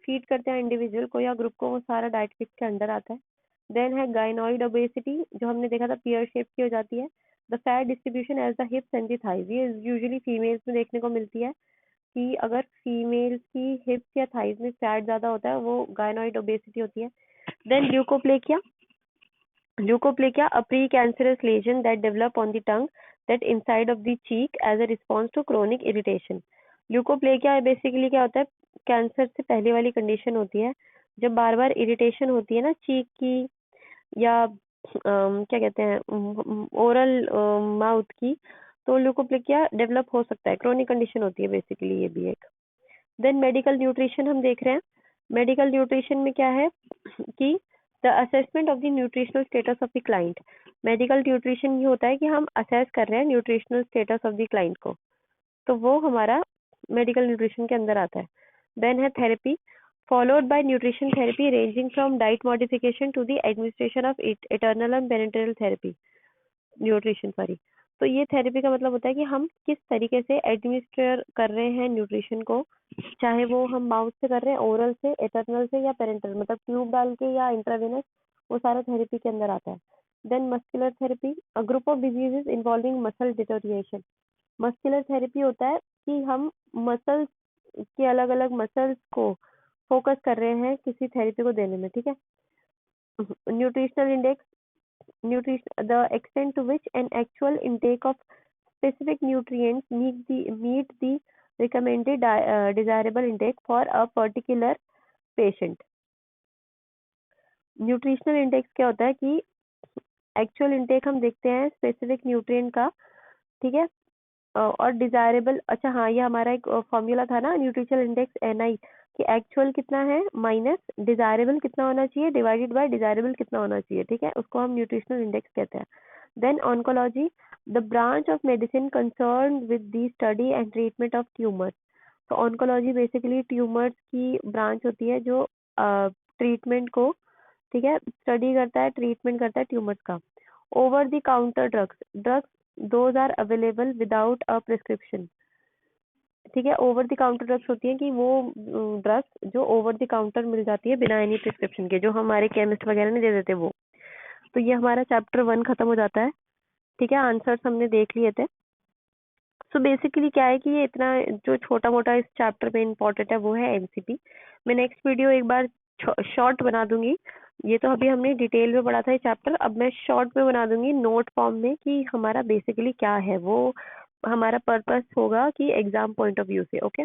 फीड करते हैं इंडिविजुअल को या ग्रुप को, वो सारा डाइटेटिक्स के अंडर आता है। देन है गाइनॉइड ओबेसिटी, जो हमने देखा था पियर शेप की हो जाती है। The fat distribution as the hips and the thighs, ये यूजुअली फीमेल्स में देखने को मिलती है कि अगर फीमेल्स की हिप्स या थाइज में फैट ज्यादा होता है वो गाइनॉइड ओबेसिटी होती है। Then leukoplakia, leukoplakia a precancerous lesion that develop on the tongue that inside of the cheek as a response to chronic irritation। Leukoplakia basically क्या होता है, कैंसर से पहले वाली कंडीशन होती है जब बार बार इरिटेशन होती है ना चीक की, या क्या कहते हैं ओरल माउथ की, तो ल्यूकोप्लेकिया डेवलप हो सकता है, क्रोनिक कंडीशन होती है बेसिकली ये भी एक। देन मेडिकल न्यूट्रिशन हम देख रहे हैं। मेडिकल न्यूट्रिशन में क्या है कि the assessment of the nutritional status of the client. Medical nutrition ये होता है कि हम असेस कर रहे हैं nutritional status of the client को, तो वो हमारा मेडिकल न्यूट्रिशन के अंदर आता है। देन है therapy, followed by nutrition therapy ranging from diet modification to the administration of eternal and parenteral therapy nutrition, sorry. तो ये थेरेपी का मतलब होता है कि हम किस तरीके से एडमिनिस्ट्रेट कर रहे हैं न्यूट्रिशन को, चाहे वो हम माउथ से कर रहे हैं, ओरल से, एटर्नल से या पेरेंटल मतलब ट्यूब डाल के या इंट्रावेनस, वो सारा थेरेपी के अंदर आता है। Then muscular therapy, a group of diseases involving muscle deterioration. Muscular therapy होता है कि हम मसल्स के अलग अलग मसल्स को फोकस कर रहे हैं किसी थेरेपी को देने में, ठीक है। Nutritional index, nutrition the extent to which an actual intake of specific nutrients meet the recommended desirable intake for a particular patient। Nutritional index क्या होता है कि एक्चुअल इंटेक हम देखते हैं स्पेसिफिक न्यूट्रिएंट का, ठीक है, और डिजायरेबल, अच्छा हाँ, ये हमारा एक फॉर्मूला था ना न्यूट्रिशनल इंडेक्स एनआई, कि एक्चुअल कितना है माइनस डिजायरेबल कितना होना चाहिए डिवाइडेड बाय डिजायरेबल कितना होना चाहिए, ठीक है, उसको हम न्यूट्रिशनल इंडेक्स कहते हैं। Then oncology, the branch of medicine concern with the study and treatment of tumours. तो ऑन्कोलॉजी बेसिकली ट्यूमर्स की ब्रांच होती है जो ट्रीटमेंट को, ठीक है, स्टडी करता है, ट्रीटमेंट करता है ट्यूमर्स का। Over the counter drugs, drugs those are available without a prescription। ठीक है। ओवर द काउंटर ड्रग्स होती हैं कि वो ड्रग्स जो ओवर द काउंटर मिल जाती है बिना एनी प्रिस्क्रिप्शन के, जो हमारे केमिस्ट वगैरह नहीं दे देते वो। तो ये हमारा चैप्टर 1 खत्म हो जाता है। ठीक है, आंसर्स हमने देख लिए थे। सो बेसिकली क्या है कि ये इतना जो छोटा मोटा इस चैप्टर में इम्पोर्टेंट है वो है एमसीपी। मैं नेक्स्ट वीडियो एक बार शॉर्ट बना दूंगी। ये तो अभी हमने डिटेल में पढ़ा था ये चैप्टर, अब मैं शॉर्ट में बना दूंगी नोट फॉर्म में कि हमारा बेसिकली क्या है वो। हमारा पर्पस होगा कि एग्जाम पॉइंट ऑफ व्यू से। ओके।